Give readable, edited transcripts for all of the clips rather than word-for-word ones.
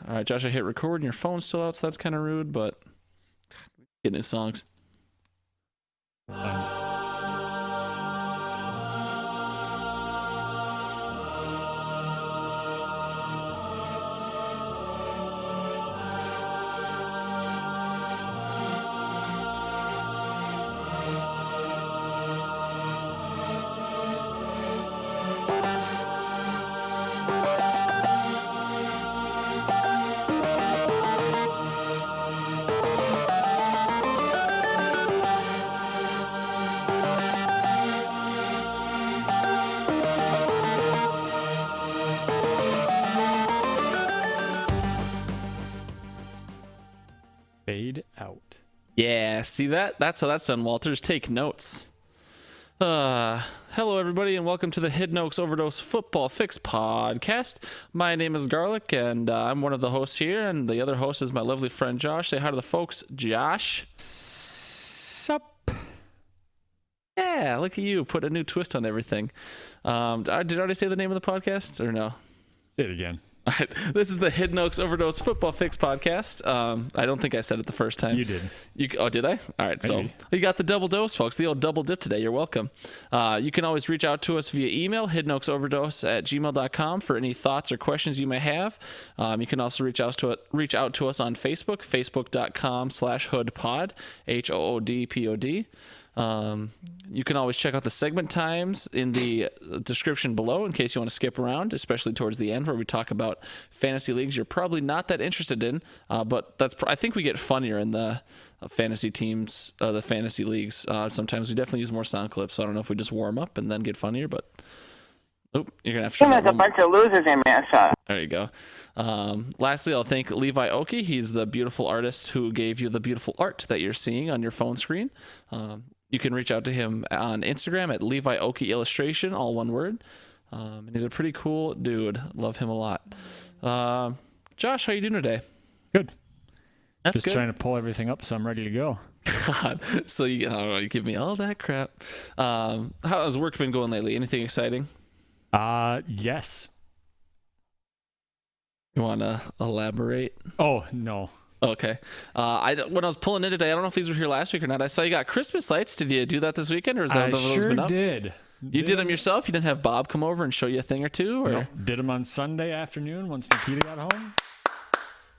All right, Josh, I hit record and your phone's still out, so that's kind of rude, but get new songs. Fade out. Yeah, see that? That's how that's done, Walters. Take notes. Hello, everybody, and welcome to the Hidden Oaks Overdose Football Fix podcast. My name is Garlic, and I'm one of the hosts here, and the other host is my lovely friend Josh. Say hi to the folks, Josh. Sup? Yeah, look at you. Put a new twist on everything. Did I already say the name of the podcast, or no? Say it again. All right, this is the Hidden Oaks Overdose Football Fix podcast. I don't think I said it the first time. You did. Oh, did I? All right, so you got the double dose, folks. The old double dip today. You're welcome. You can always reach out to us via email, hiddenoaksoverdose@gmail.com, for any thoughts or questions you may have. You can also reach out to us on Facebook, facebook.com/hoodpod, HOODPOD. You can always check out the segment times in the description below in case you want to skip around, especially towards the end where we talk about fantasy leagues you're probably not that interested in, but I think we get funnier in the fantasy teams, the fantasy leagues. Sometimes we definitely use more sound clips, so I don't know if we just warm up and then get funnier, but you're gonna have to show There's a bunch of losers in Minnesota. There you go. Lastly, I'll thank Levi Oki. He's the beautiful artist who gave you the beautiful art that you're seeing on your phone screen. You can reach out to him on Instagram at Levi Oki Illustration, all one word. And he's a pretty cool dude. Love him a lot. Josh, how you doing today? Good. That's Just good. trying to pull everything up so I'm ready to go. God. So you give me all that crap. How has work been going lately? Anything exciting? Yes. You want to elaborate? Oh, no. Okay. When I was pulling in today, I don't know if these were here last week or not. I saw you got Christmas lights. Did you do that this weekend, or is that I those sure been up? did. You did them yourself? You didn't have Bob come over and show you a thing or two? Or? Nope. Did them on Sunday afternoon once Nikita got home.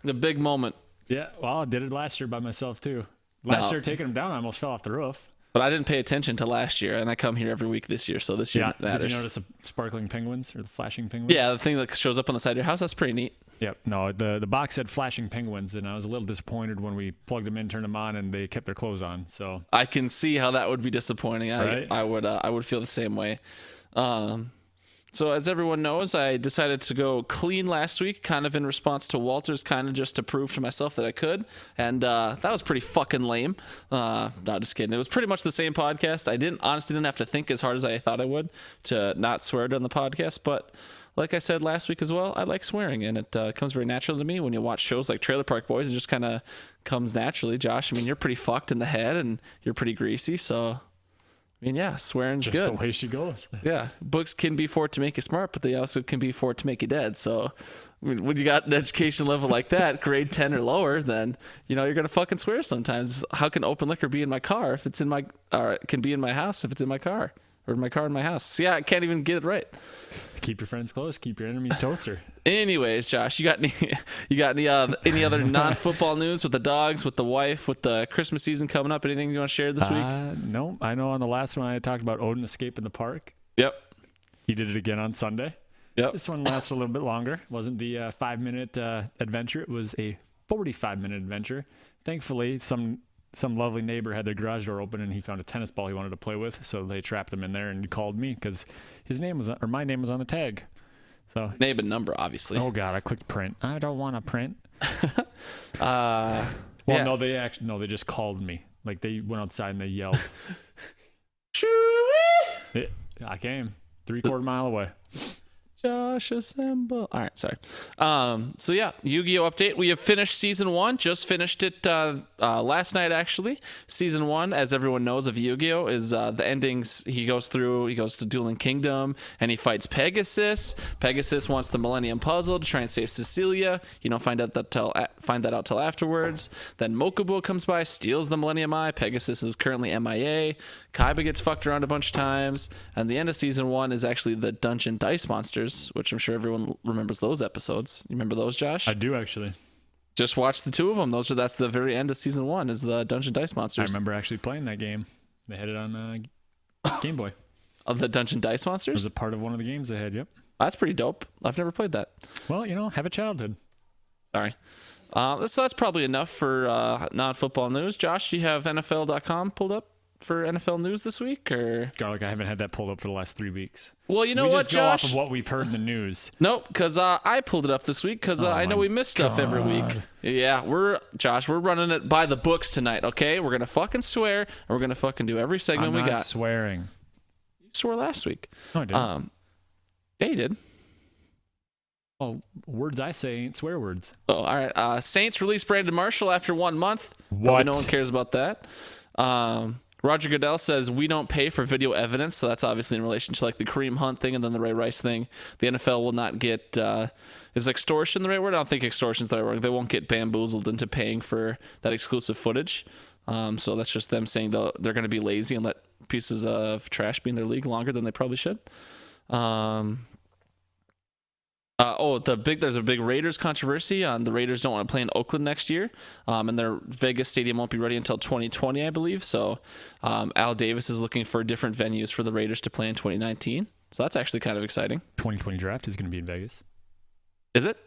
The big moment. Yeah, well, I did it last year by myself, too. Last year, taking them down, I almost fell off the roof. But I didn't pay attention to last year, and I come here every week this year, so this year matters. Did you notice the sparkling penguins or the flashing penguins? Yeah, the thing that shows up on the side of your house, that's pretty neat. Yep. No, the box had flashing penguins, and I was a little disappointed when we plugged them in, turned them on, and they kept their clothes on. So I can see how that would be disappointing. Right? I would feel the same way. So as everyone knows, I decided to go clean last week, kind of in response to Walter's, kind of just to prove to myself that I could. And that was pretty fucking lame. No, just kidding. It was pretty much the same podcast. I honestly didn't have to think as hard as I thought I would to not swear during the podcast. But like I said last week as well, I like swearing, and it comes very natural to me when you watch shows like Trailer Park Boys. It just kind of comes naturally. Josh, I mean, you're pretty fucked in the head, and you're pretty greasy, so... I mean, yeah, swearing's just good. the way she goes. Yeah, books can be for it to make you smart, but they also can be for it to make you dead. So when you got an education level like that, grade 10 or lower, then, you're going to fucking swear sometimes. How can open liquor be in my car if it's or it can be in my house if it's in my car, or my car in my house? See, I can't even get it right. Keep your friends close, keep your enemies toaster. Anyways, Josh, you got any other non-football news with the dogs, with the wife, with the Christmas season coming up? Anything you want to share this week? No, I know on the last one I talked about Odin escaping the park. Yep. He did it again on Sunday. Yep. This one lasted a little bit longer. It wasn't the 5-minute adventure. It was a 45-minute adventure. Thankfully, some lovely neighbor had their garage door open, and he found a tennis ball he wanted to play with, so they trapped him in there and called me because my name was on the tag. So name and number, obviously. Oh God, I clicked print. I don't want to print. Yeah. No, they just called me. Like, they went outside and they yelled. I came 3/4 mile away. Josh assemble. All right, sorry. So yeah, Yu-Gi-Oh update. We have finished season 1. Just finished it last night, actually. Season 1, as everyone knows of Yu-Gi-Oh, is the endings. He goes to Dueling Kingdom, and he fights Pegasus. Pegasus wants the Millennium Puzzle to try and save Cecilia. You don't find that out till afterwards. Then Mokubo comes by, steals the Millennium Eye. Pegasus is currently MIA. Kaiba gets fucked around a bunch of times, and the end of season 1 is actually the Dungeon Dice Monsters, which I'm sure everyone remembers those episodes. You remember those, Josh? I do, actually. Just watch the 2 of them. That's the very end of season 1 is the Dungeon Dice Monsters. I remember actually playing that game. They had it on Game Boy. Of the Dungeon Dice Monsters? It was a part of one of the games they had, yep. That's pretty dope. I've never played that. Well, have a childhood. Sorry. So that's probably enough for non-football news. Josh, do you have NFL.com pulled up for NFL news this week? Or Garlic, I haven't had that pulled up for the last 3 weeks. Well, you know we what, just Josh? Go off of what we've heard in the news. Nope, because I pulled it up this week because I know we miss stuff every week. Yeah, we're running it by the books tonight, okay? We're going to fucking swear, and we're going to fucking do every segment we got. I'm not swearing. You swore last week. No, I didn't. Yeah, you did. Oh, words I say ain't swear words. Oh, all right. Saints released Brandon Marshall after 1 month. What? Probably no one cares about that. Roger Goodell says we don't pay for video evidence, so that's obviously in relation to like the Kareem Hunt thing and then the Ray Rice thing. The NFL will not get is extortion the right word? I don't think extortion is the right word. They won't get bamboozled into paying for that exclusive footage. So that's just them saying they're going to be lazy and let pieces of trash be in their league longer than they probably should. There's a big Raiders controversy. The Raiders don't want to play in Oakland next year, and their Vegas stadium won't be ready until 2020, I believe. So Al Davis is looking for different venues for the Raiders to play in 2019. So that's actually kind of exciting. 2020 draft is going to be in Vegas. Is it?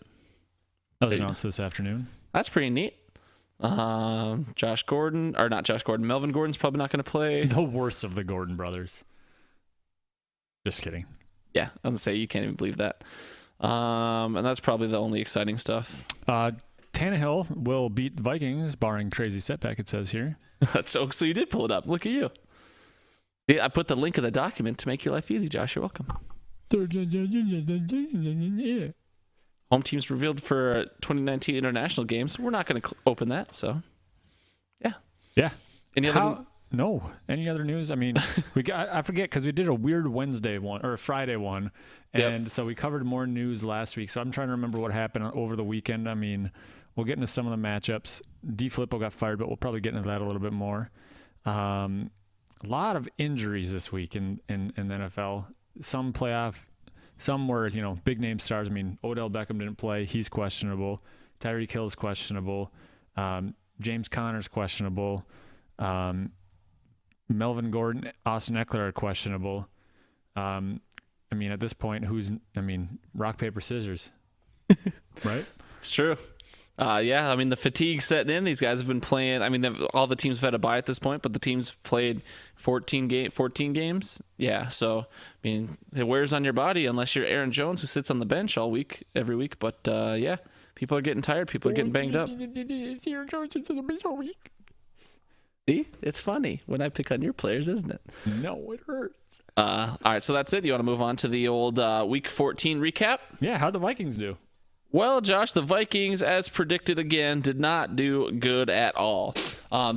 That was announced this afternoon. That's pretty neat. Melvin Gordon's probably not going to play. The worst of the Gordon brothers. Just kidding. Yeah, I was going to say, you can't even believe that. And that's probably the only exciting stuff. Tannehill will beat the Vikings, barring crazy setback, it says here. So you did pull it up. Look at you. Yeah, I put the link of the document to make your life easy, Josh. You're welcome. Home teams revealed for 2019 international games. We're not going to open that, so yeah. Yeah. No. Any other news? I mean, I forget because we did a weird Wednesday one or a Friday one, and so we covered more news last week. So I'm trying to remember what happened over the weekend. I mean, we'll get into some of the matchups. D-Flippo got fired, but we'll probably get into that a little bit more. A lot of injuries this week in the NFL. Some playoff, some were big name stars. I mean, Odell Beckham didn't play; he's questionable. Tyreek Hill's questionable. James Conner's questionable. Melvin Gordon, Austin Eckler are questionable. I mean, at this point, rock, paper, scissors, right? It's true. Yeah, I mean, the fatigue's setting in. These guys have been playing. I mean, all the teams have had a bye at this point, but the teams played 14 games. Yeah, so, I mean, it wears on your body unless you're Aaron Jones, who sits on the bench every week. But, yeah, people are getting tired. People are getting banged up. Aaron Jones sits on the bench all week. See? It's funny when I pick on your players, isn't it? No, it hurts. All right, so that's it. You want to move on to the old Week 14 recap? Yeah, how'd the Vikings do? Well, Josh, the Vikings, as predicted again, did not do good at all.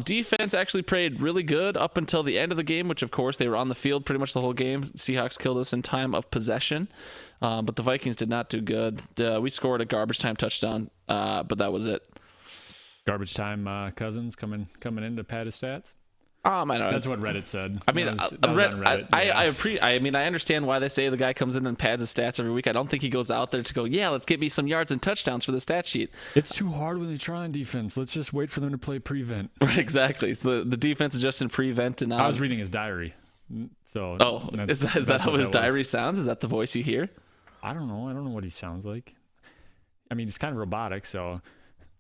Defense actually played really good up until the end of the game, which, of course, they were on the field pretty much the whole game. Seahawks killed us in time of possession, but the Vikings did not do good. We scored a garbage time touchdown, but that was it. Garbage time Cousins coming in to pad his stats? I know. That's what Reddit said. I mean, I understand why they say the guy comes in and pads his stats every week. I don't think he goes out there to go, let's get me some yards and touchdowns for the stat sheet. It's too hard when they try on defense. Let's just wait for them to play prevent. Right, exactly. So the defense is just in prevent. And I was reading his diary. So is that how his diary sounds? Is that the voice you hear? I don't know. I don't know what he sounds like. I mean, it's kind of robotic, so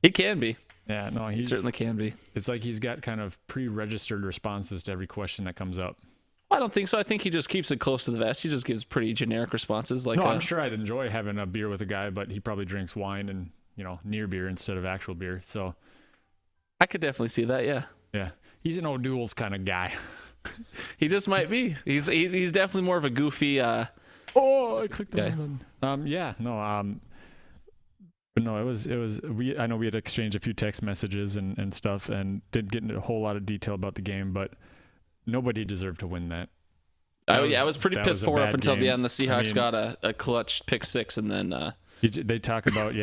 he can be. Yeah, no, he certainly can be. It's like he's got kind of pre-registered responses to every question that comes up. I don't think so. I think he just keeps it close to the vest. He just gives pretty generic responses. I'm sure I'd enjoy having a beer with a guy, but he probably drinks wine and near beer instead of actual beer. So I could definitely see that. Yeah. Yeah, he's an O'Doul's kind of guy. He just might be. He's definitely more of a goofy. I clicked the guy. wrong button. Yeah, no, but no, it was I know we had exchanged a few text messages and stuff, and didn't get into a whole lot of detail about the game, but nobody deserved to win that. I was pretty pissed poor up until game. the end. The Seahawks got a clutch pick six, and then they talk about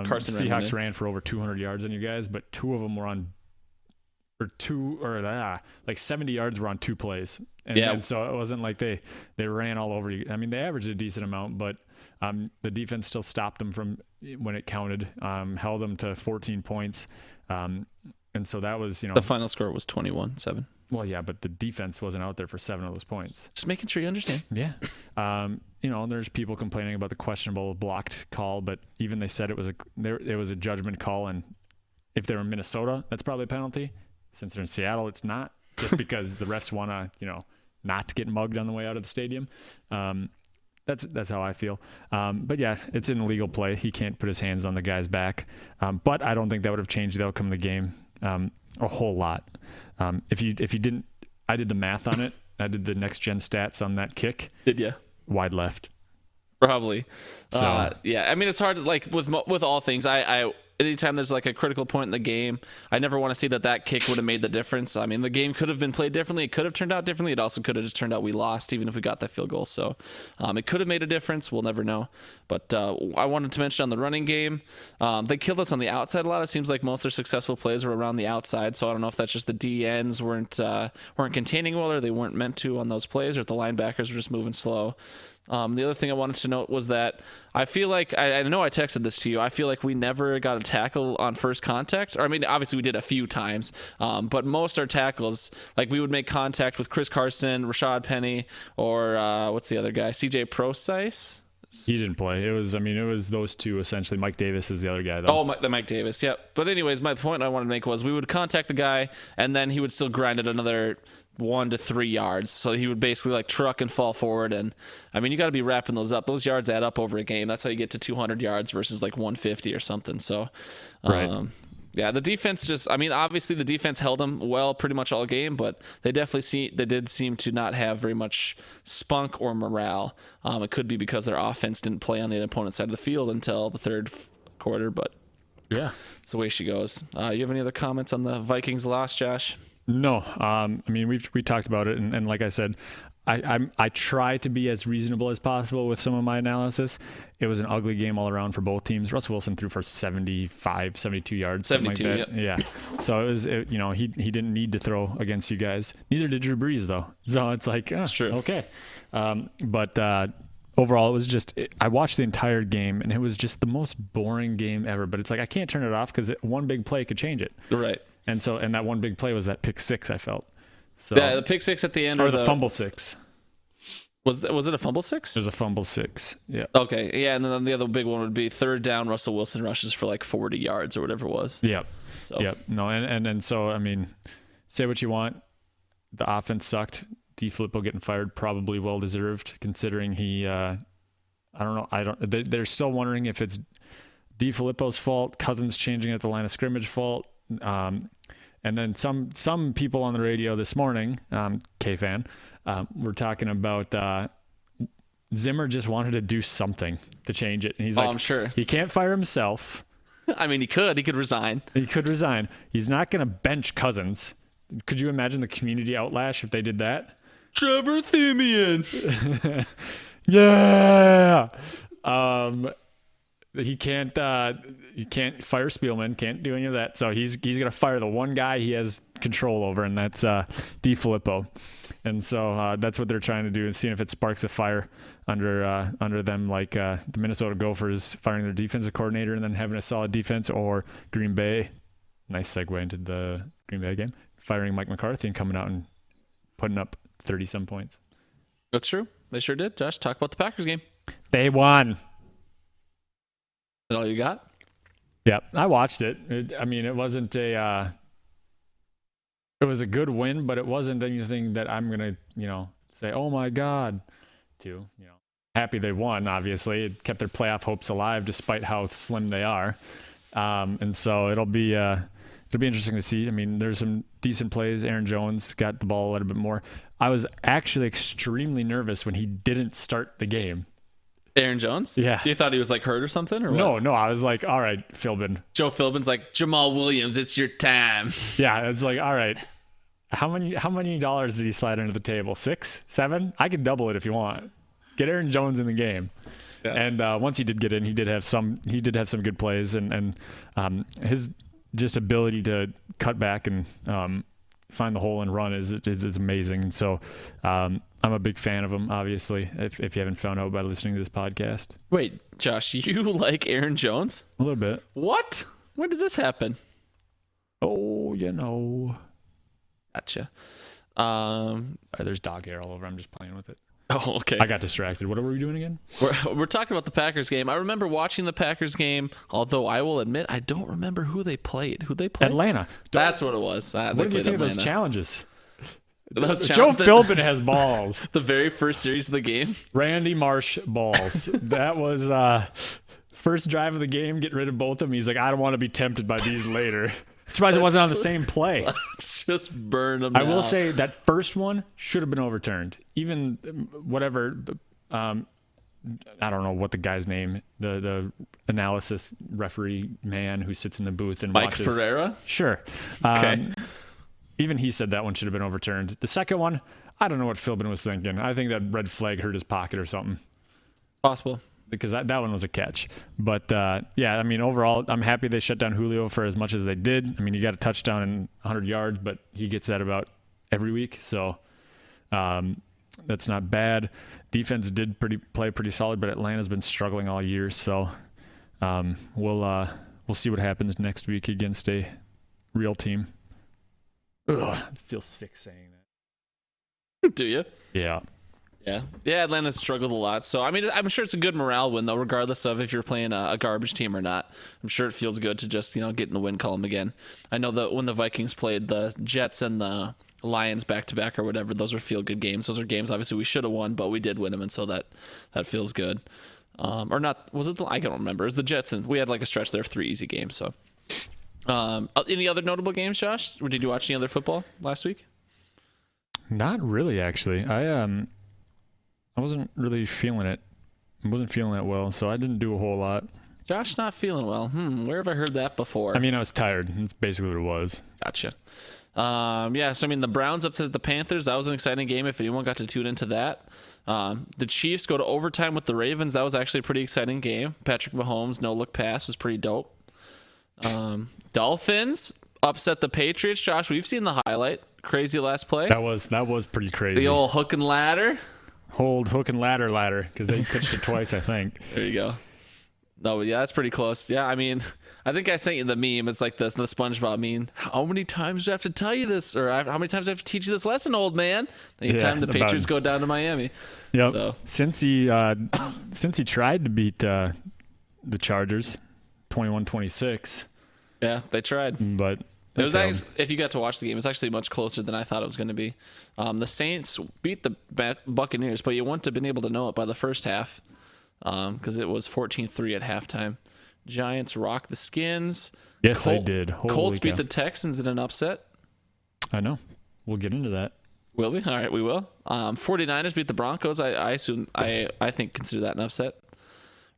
Carson Seahawks ran for over 200 yards on you guys, but two of them were on like 70 yards were on 2 plays, and so it wasn't like they ran all over you. I mean, they averaged a decent amount, but the defense still stopped them from when it counted, held them to 14 points, and so that was the final score was 21-7. Well, yeah, but the defense wasn't out there for 7 of those points. Just making sure you understand. Yeah. There's people complaining about the questionable blocked call, but even they said it was a judgment call, and if they were in Minnesota, that's probably a penalty. Since they're in Seattle, it's not, just because the refs want to, not get mugged on the way out of the stadium. That's how I feel. But yeah, it's an illegal play. He can't put his hands on the guy's back. But I don't think that would have changed the outcome of the game a whole lot. If you didn't, I did the math on it. I did the next gen stats on that kick. Did you? Wide left. Probably. So yeah, I mean, it's hard. Like with all things, I anytime there's like a critical point in the game, I never want to see that kick would have made the difference. I mean, the game could have been played differently. It could have turned out differently. It also could have just turned out we lost, even if we got that field goal. So it could have made a difference. We'll never know. But I wanted to mention on the running game, they killed us on the outside a lot. It seems like most of their successful plays were around the outside. So I don't know if that's just the DNs weren't containing well, or they weren't meant to on those plays, or if the linebackers were just moving slow. The other thing I wanted to note was that I feel like, I know I texted this to you, I feel like we never got a tackle on first contact. Or, I mean, obviously we did a few times, but most our tackles, like we would make contact with Chris Carson, Rashad Penny, or what's the other guy? CJ Procise? He didn't play. It was those two essentially. Mike Davis is the other guy, though. Oh, the Mike Davis, yeah. But anyways, my point I wanted to make was we would contact the guy, and then he would still grind it another 1 to 3 yards. So he would basically like truck and fall forward. And I mean, you got to be wrapping those up. Those yards add up over a game. That's how you get to 200 yards versus like 150 or something. So, right. Yeah, the defense obviously the defense held them well pretty much all game, but they did seem to not have very much spunk or morale. It could be because their offense didn't play on the opponent's side of the field until the third quarter, but yeah, it's the way she goes. You have any other comments on the Vikings loss, Josh? No. We talked about it, and like I said, I try to be as reasonable as possible with some of my analysis. It was an ugly game all around for both teams. Russell Wilson threw for 75, 72 yards. 72, like that. Yep. Yeah. So he didn't need to throw against you guys. Neither did Drew Brees, though. So it's like, it's true. Okay. But overall, it was just, I watched the entire game, and it was just the most boring game ever. But it's like, I can't turn it off because one big play could change it. Right. And that one big play was that pick six, I felt. So, yeah, the pick six at the end, or the fumble six. Was it a fumble six? It was a fumble six. Yeah. Okay. Yeah, and then the other big one would be third down. Russell Wilson rushes for like 40 yards or whatever it was. Yep. So. Yep. No, and so I mean, say what you want. The offense sucked. DeFilippo getting fired, probably well deserved, considering he. I don't know. They're still wondering if it's DeFilippo's fault, Cousins changing at the line of scrimmage fault. And then some people on the radio this morning, K-Fan, were talking about Zimmer just wanted to do something to change it. And he's like, I'm sure. He can't fire himself. I mean, he could resign. He could resign. He's not going to bench Cousins. Could you imagine the community outlash if they did that? Trevor Thimian. Yeah. He can't fire Spielman, can't do any of that. So he's gonna fire the one guy he has control over, and that's DeFilippo. And so that's what they're trying to do, and seeing if it sparks a fire under them, like the Minnesota Gophers firing their defensive coordinator and then having a solid defense, or Green Bay. Nice segue into the Green Bay game, firing Mike McCarthy and coming out and putting up 30-some points. That's true. They sure did. Josh, talk about the Packers game. They won. That all you got? Yeah, I watched it. It wasn't a. It was a good win, but it wasn't anything that I'm gonna, say, "Oh my God," to. Happy they won. Obviously, it kept their playoff hopes alive despite how slim they are, and so it'll be interesting to see. I mean, there's some decent plays. Aaron Jones got the ball a little bit more. I was actually extremely nervous when he didn't start the game. Aaron Jones? Yeah. You thought he was like hurt or something? Or what? No, I was like, all right, Philbin. Joe Philbin's like, Jamal Williams, it's your time. Yeah, it's like, all right. How many dollars did he slide under the table? 6, 7? I could double it if you want. Get Aaron Jones in the game. Yeah. And once he did get in, he did have some good plays, and his just ability to cut back and find the hole and run is amazing. So I'm a big fan of him, obviously, if you haven't found out by listening to this podcast. Wait, Josh, you like Aaron Jones? A little bit. What? When did this happen? Oh, Gotcha. Sorry, there's dog hair all over. I'm just playing with it. Oh, okay. I got distracted. What were we doing again? We're talking about the Packers game. I remember watching the Packers game, although I will admit I don't remember who they played. Who they played? Atlanta. That's what it was. What do you think of those challenges? Joe Philbin has balls. The very first series of the game. Randy Marsh balls. That was first drive of the game. Get rid of both of them. He's like, I don't want to be tempted by these later. Surprised it wasn't on the same play. Just burn them. I will say that first one should have been overturned. Even whatever, I don't know what the guy's name, the analysis referee man who sits in the booth and Mike watches. Pereira? Sure. Okay. Even he said that one should have been overturned. The second one, I don't know what Philbin was thinking. I think that red flag hurt his pocket or something. Possible. Because that one was a catch. But, yeah, I mean, overall, I'm happy they shut down Julio for as much as they did. I mean, he got a touchdown and 100 yards, but he gets that about every week. So that's not bad. Defense did play pretty solid, but Atlanta's been struggling all year. So we'll see what happens next week against a real team. Ugh, it feels sick saying that. Do you? Yeah. Yeah, Atlanta's struggled a lot. So, I mean, I'm sure it's a good morale win, though, regardless of if you're playing a garbage team or not. I'm sure it feels good to just, get in the win column again. I know that when the Vikings played the Jets and the Lions back-to-back or whatever, those are feel-good games. Those are games, obviously, we should have won, but we did win them, and so that feels good. Or not, was it I don't remember. It was the Jets, and we had like a stretch there of 3 easy games. So, any other notable games, Josh? Or did you watch any other football last week? Not really, actually. I wasn't really feeling it. I wasn't feeling it well, so I didn't do a whole lot. Josh not feeling well. Where have I heard that before? I mean, I was tired. That's basically what it was. Gotcha. Yeah, so I mean, the Browns upset the Panthers. That was an exciting game if anyone got to tune into that. The Chiefs go to overtime with the Ravens. That was actually a pretty exciting game. Patrick Mahomes, no-look pass was pretty dope. Dolphins upset the Patriots. Josh, we've seen the highlight. Crazy last play. That was pretty crazy. The old hook and ladder. Hold hook and ladder because they pitched it twice, I think. There you go. No, yeah, that's pretty close. Yeah, I mean, I think I sent you the meme. It's like the SpongeBob meme. How many times do I have to tell you this? Or how many times do I have to teach you this lesson, old man? Anytime the Patriots go down to Miami. Yep. So. Since he tried to beat the Chargers 21-26. Yeah, they tried. But it was actually, if you got to watch the game, it was actually much closer than I thought it was going to be. The Saints beat the Buccaneers, but you wouldn't have been able to know it by the first half because it was 14-3 at halftime. Giants rocked the Skins. Yes, they did. Holy Colts cow. beat the Texans in an upset. I know. We'll get into that. Will we? All right, we will. 49ers beat the Broncos. I think consider that an upset.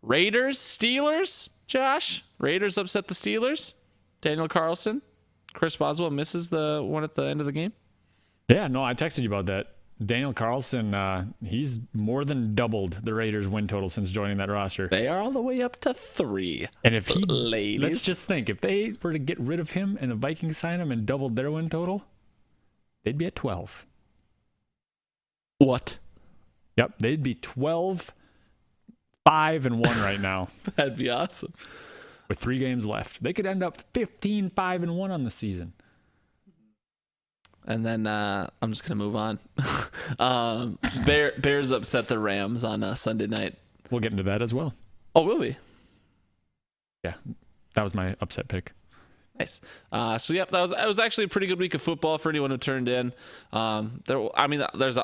Raiders, Steelers, Josh. Raiders upset the Steelers. Daniel Carlson. Chris Boswell misses the one at the end of the game. Yeah, no, I texted you about that. Daniel Carlson, he's more than doubled the Raiders' win total since joining that roster. They are all the way up to 3. And if let's just think, if they were to get rid of him and the Vikings sign him and doubled their win total, they'd be at 12. What? Yep, they'd be 12-5-1 right now. That'd be awesome. With 3 games left. They could end up 15-5-1 on the season. And then I'm just going to move on. Bears upset the Rams on Sunday night. We'll get into that as well. Oh, will we? Yeah, that was my upset pick. Nice. So yep, that was actually a pretty good week of football for anyone who turned in. There's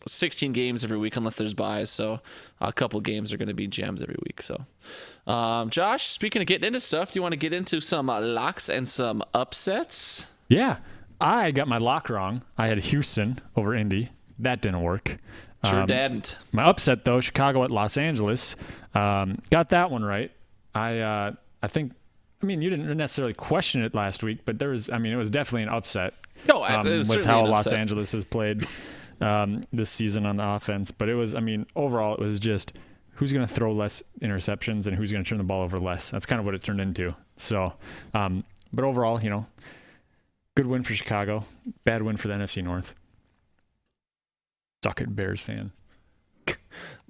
16 games every week unless there's buys, so a couple games are going to be gems every week. So, Josh, speaking of getting into stuff, do you want to get into some locks and some upsets? Yeah, I got my lock wrong. I had Houston over Indy. That didn't work. Sure didn't. My upset, though, Chicago at Los Angeles. Got that one right. I think, you didn't necessarily question it last week, but it was definitely an upset. No, it was with certainly how an Los upset. Angeles has played this season on the offense. But it was, overall, it was just who's going to throw less interceptions and who's going to turn the ball over less. That's kind of what it turned into. So, but overall, good win for Chicago. Bad win for the NFC North. Suck it, Bears fan.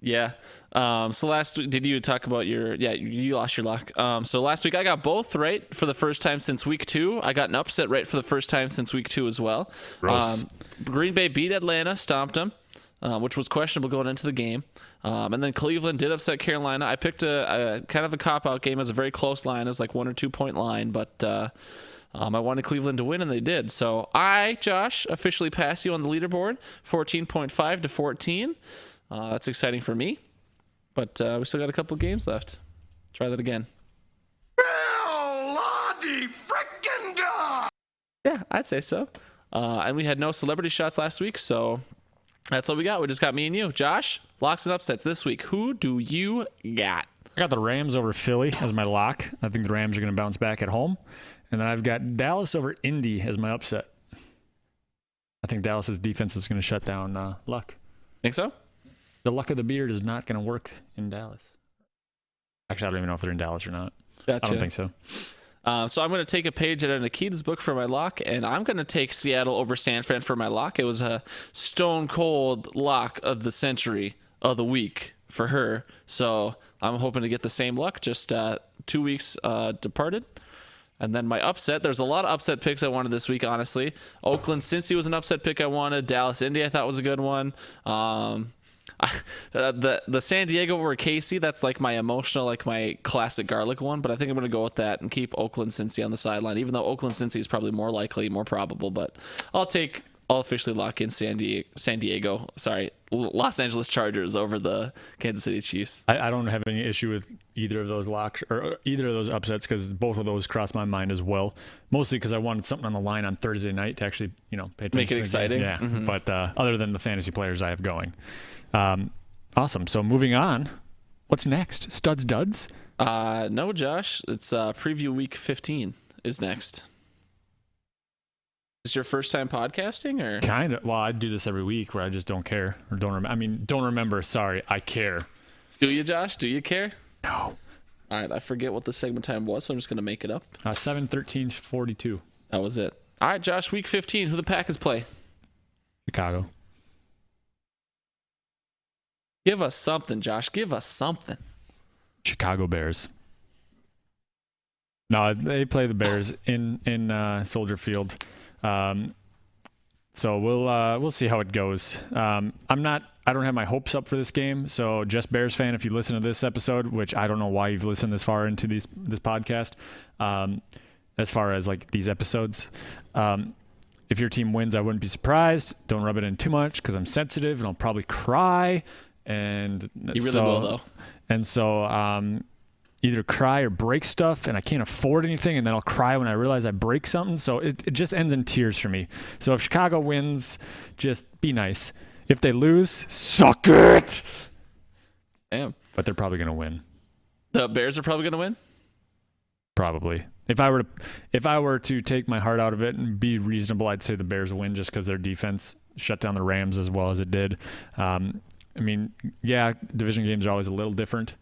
Yeah. So last week, did you talk about you lost your luck. So last week I got both right for the first time since week 2. I got an upset right for the first time since week 2 as well. Gross. Green Bay beat Atlanta, stomped them, which was questionable going into the game. And then Cleveland did upset Carolina. I picked a kind of a cop-out game as a very close line, as like 1 or 2 point line, but I wanted Cleveland to win, and they did. So I, Josh, officially pass you on the leaderboard, 14.5 to 14. That's exciting for me, but we still got a couple of games left. Try that again. Yeah, I'd say so. And we had no celebrity shots last week, so that's all we got. We just got me and you. Josh, locks and upsets this week. Who do you got? I got the Rams over Philly as my lock. I think the Rams are going to bounce back at home. And then I've got Dallas over Indy as my upset. I think Dallas's defense is going to shut down Luck. Think so? The luck of the beard is not going to work in Dallas. Actually, I don't even know if they're in Dallas or not. Gotcha. I don't think so. So I'm going to take a page out of Nikita's book for my lock, and I'm going to take Seattle over San Fran for my lock. It was a stone cold lock of the century, of the week for her. So I'm hoping to get the same luck, just 2 weeks departed. And then my upset, there's a lot of upset picks I wanted this week, honestly. Oakland, Cincy was an upset pick I wanted. Dallas, Indy, I thought was a good one. The San Diego over KC, that's like my emotional, like my classic garlic one, but I think I'm going to go with that and keep Oakland, Cincy on the sideline, even though Oakland, Cincy is probably more likely, more probable, but I'll officially lock in Los Angeles Chargers over the Kansas City Chiefs. I don't have any issue with either of those locks or either of those upsets because both of those crossed my mind as well. Mostly because I wanted something on the line on Thursday night to actually, pay attention. Make it exciting. Yeah, but other than the fantasy players I have going. Awesome. So moving on, what's next? Studs Duds? No, Josh. It's preview week 15 is next. Is this your first time podcasting, or kind of? Well, I do this every week where I just don't care or don't remember. Don't remember. Sorry, I care. Do you, Josh? Do you care? No. All right, I forget what the segment time was, so I'm just gonna make it up. 7:13:42. That was it. All right, Josh. Week 15. Who the Packers play? Chicago. Give us something, Josh. Give us something. Chicago Bears. No, they play the Bears in Soldier Field. So we'll see how it goes. I don't have my hopes up for this game. So just Bears fan, if you listen to this episode, which I don't know why you've listened this far into this podcast, as far as like these episodes, if your team wins, I wouldn't be surprised. Don't rub it in too much because I'm sensitive and I'll probably cry. And you really will though. And so, either cry or break stuff, and I can't afford anything, and then I'll cry when I realize I break something. So it just ends in tears for me. So if Chicago wins, just be nice. If they lose, suck it. Damn. But they're probably going to win. The Bears are probably going to win? Probably. If I were to take my heart out of it and be reasonable, I'd say the Bears will win just because their defense shut down the Rams as well as it did. Division games are always a little different.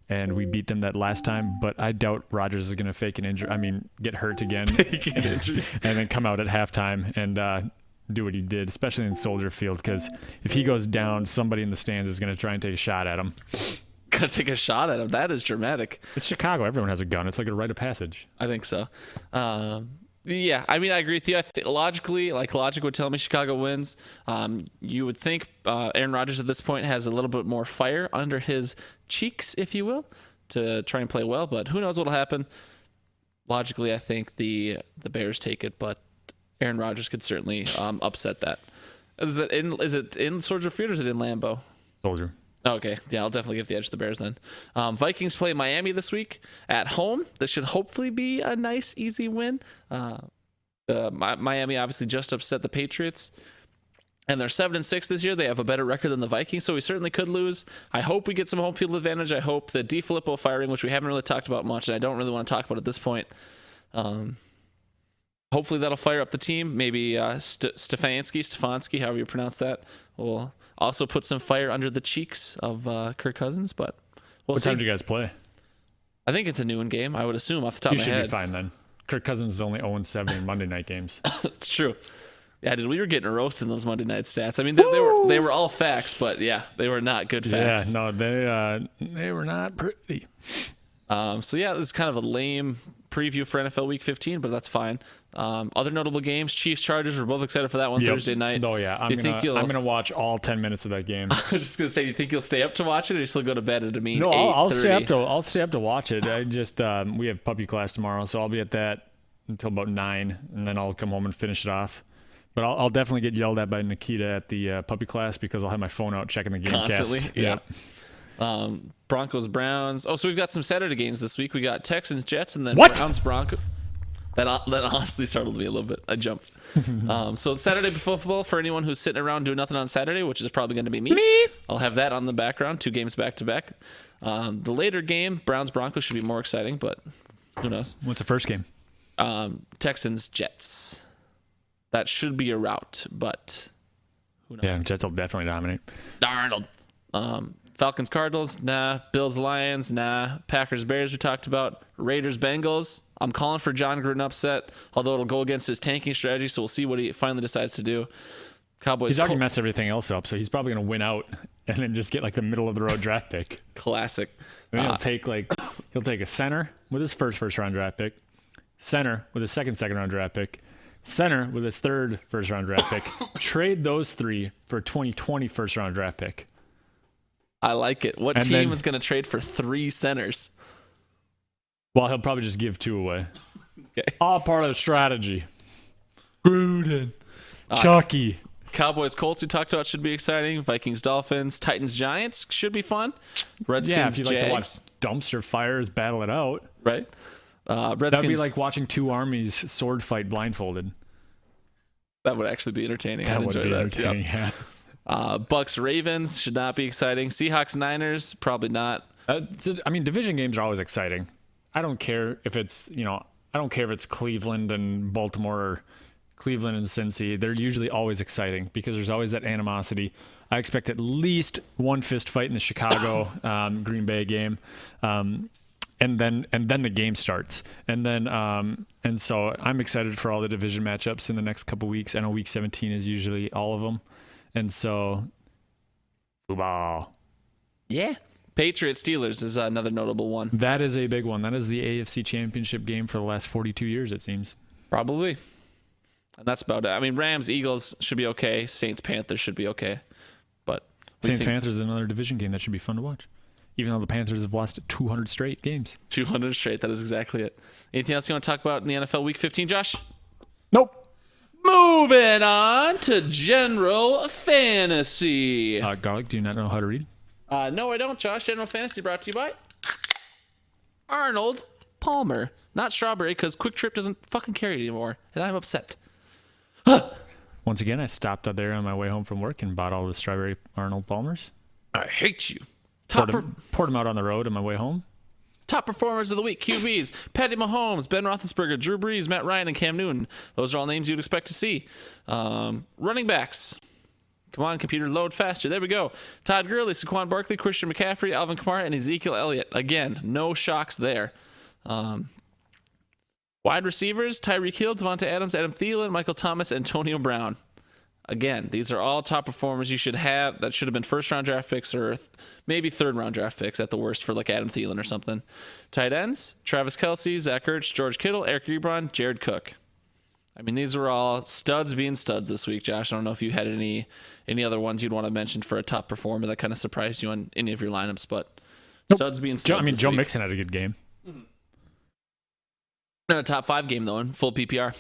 And we beat them that last time, but I doubt Rodgers is going to fake an injury. Get hurt again, and then come out at halftime and do what he did, especially in Soldier Field. Because if he goes down, somebody in the stands is going to try and take a shot at him. Gonna take a shot at him. That is dramatic. It's Chicago. Everyone has a gun. It's like a rite of passage. I think so. Yeah, I agree with you. Logic would tell me Chicago wins. You would think Aaron Rodgers at this point has a little bit more fire under his cheeks, if you will, to try and play well. But who knows what'll happen? Logically, I think the Bears take it, but Aaron Rodgers could certainly upset that. Is it in Soldier Field or is it in Lambeau? Soldier. Okay, yeah, I'll definitely give the edge to the Bears then. Vikings play Miami this week at home. This should hopefully be a nice, easy win. Miami obviously just upset the Patriots. And they're 7-6 this year. They have a better record than the Vikings, so we certainly could lose. I hope we get some home field advantage. I hope that DiFilippo firing, which we haven't really talked about much, and I don't really want to talk about at this point. Hopefully that'll fire up the team. Maybe Stefanski, however you pronounce that, will also put some fire under the cheeks of Kirk Cousins. But we'll see. What time do you guys play? I think it's a noon game. I would assume off the top of my head. You should be fine then. Kirk Cousins is only 0-7 in Monday night games. It's true. Yeah, dude, we were getting roasted in those Monday night stats. I mean, they were all facts, but yeah, they were not good facts. Yeah, no, they were not pretty. So yeah, this is kind of a lame preview for NFL Week 15, but that's fine. Other notable games: Chiefs Chargers. We're both excited for that one Thursday night. Oh yeah, I'm gonna watch all 10 minutes of that game. I was just gonna say, you think you'll stay up to watch it, or you still go to bed at a mean? No, 8:30? I'll stay up to watch it. I just we have puppy class tomorrow, so I'll be at that until about 9, and then I'll come home and finish it off. But I'll definitely get yelled at by Nikita at the puppy class because I'll have my phone out checking the game constantly. Yeah. Broncos Browns. Oh, so we've got some Saturday games this week. We got Texans Jets and then Browns Broncos. That honestly startled me a little bit. I jumped. So Saturday football for anyone who's sitting around doing nothing on Saturday, which is probably going to be me. I'll have that on the background. 2 games back to back. The later game, Browns Broncos, should be more exciting, but who knows? What's the first game? Texans Jets. That should be a rout, but who knows? Yeah, Jets will definitely dominate. Darnold. Falcons Cardinals, nah. Bills Lions, nah. Packers Bears we talked about. Raiders Bengals. I'm calling for John Gruden upset, although it'll go against his tanking strategy, so we'll see what he finally decides to do. Cowboys. He's already messed everything else up, so he's probably going to win out and then just get like the middle of the road draft pick. Classic. And he'll take a center with his first round draft pick, center with his second round draft pick, center with his third first round draft pick. Trade those 3 for a 2020 first round draft pick. I like it. What team is going to trade for 3 centers? Well, he'll probably just give 2 away. Okay. All part of the strategy. Gruden. Chucky. Cowboys Colts we talked about should be exciting. Vikings Dolphins. Titans Giants should be fun. Redskins if you Jags. like to watch dumpster fires battle it out. Right. Redskins. That would be like watching 2 armies sword fight blindfolded. That would actually be entertaining. I'd enjoy that. Yeah. Bucks Ravens should not be exciting. Seahawks Niners probably not. Division games are always exciting. I don't care if it's Cleveland and Baltimore or Cleveland and Cincy. They're usually always exciting because there's always that animosity. I expect at least one fist fight in the Chicago Green Bay game. And then the game starts. And so I'm excited for all the division matchups in the next couple weeks. I know week 17 is usually all of them. And so football. Yeah. Patriots Steelers is another notable one. That is a big one. That is the AFC Championship game for the last 42 years, it seems. Probably. And that's about it. I mean, Rams Eagles should be okay. Saints Panthers should be okay. But Saints Panthers is another division game that should be fun to watch. Even though the Panthers have lost 200 straight games. 200 straight. That is exactly it. Anything else you want to talk about in the NFL Week 15, Josh? Nope. Moving on to General Fantasy. Garlic, do you not know how to read? No, I don't, Josh. General Fantasy brought to you by Arnold Palmer. Not Strawberry, because Quick Trip doesn't fucking carry anymore, and I'm upset. Once again, I stopped out there on my way home from work and bought all the Strawberry Arnold Palmers. I hate you. Poured them out on the road on my way home. Top performers of the week, QBs, Patty Mahomes, Ben Roethlisberger, Drew Brees, Matt Ryan, and Cam Newton. Those are all names you'd expect to see. Running backs. Come on, computer, load faster. There we go. Todd Gurley, Saquon Barkley, Christian McCaffrey, Alvin Kamara, and Ezekiel Elliott. Again, no shocks there. Wide receivers, Tyreek Hill, Devonta Adams, Adam Thielen, Michael Thomas, Antonio Brown. Again, these are all top performers you should have. That should have been first-round draft picks or maybe third-round draft picks at the worst for like Adam Thielen or something. Tight ends, Travis Kelce, Zach Ertz, George Kittle, Eric Ebron, Jared Cook. I mean, these are all studs being studs this week, Josh. I don't know if you had any other ones you'd want to mention for a top performer that kind of surprised you on any of your lineups, but studs being studs. Joe Mixon had a good game. Mm-hmm. Not a top 5 game, though, in full PPR.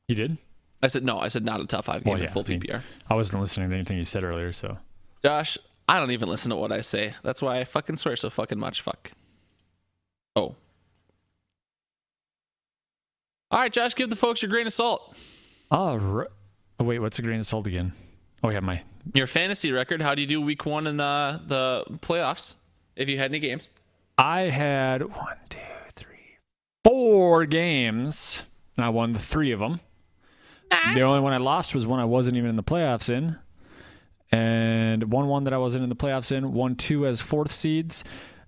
He did? I said not a top 5 game in full PPR. I wasn't listening to anything you said earlier, so. Josh, I don't even listen to what I say. That's why I fucking swear so fucking much. Fuck. Oh. All right, Josh, give the folks your grain of salt. All right. Oh, wait, what's a grain of salt again? Oh yeah, your fantasy record. How do you do week 1 in the playoffs? If you had any games. I had 4 games, and I won the 3 of them. Nice. The only one I lost was one I wasn't even in the playoffs in, and one that I wasn't in the playoffs in. 1-2 as 4th seeds.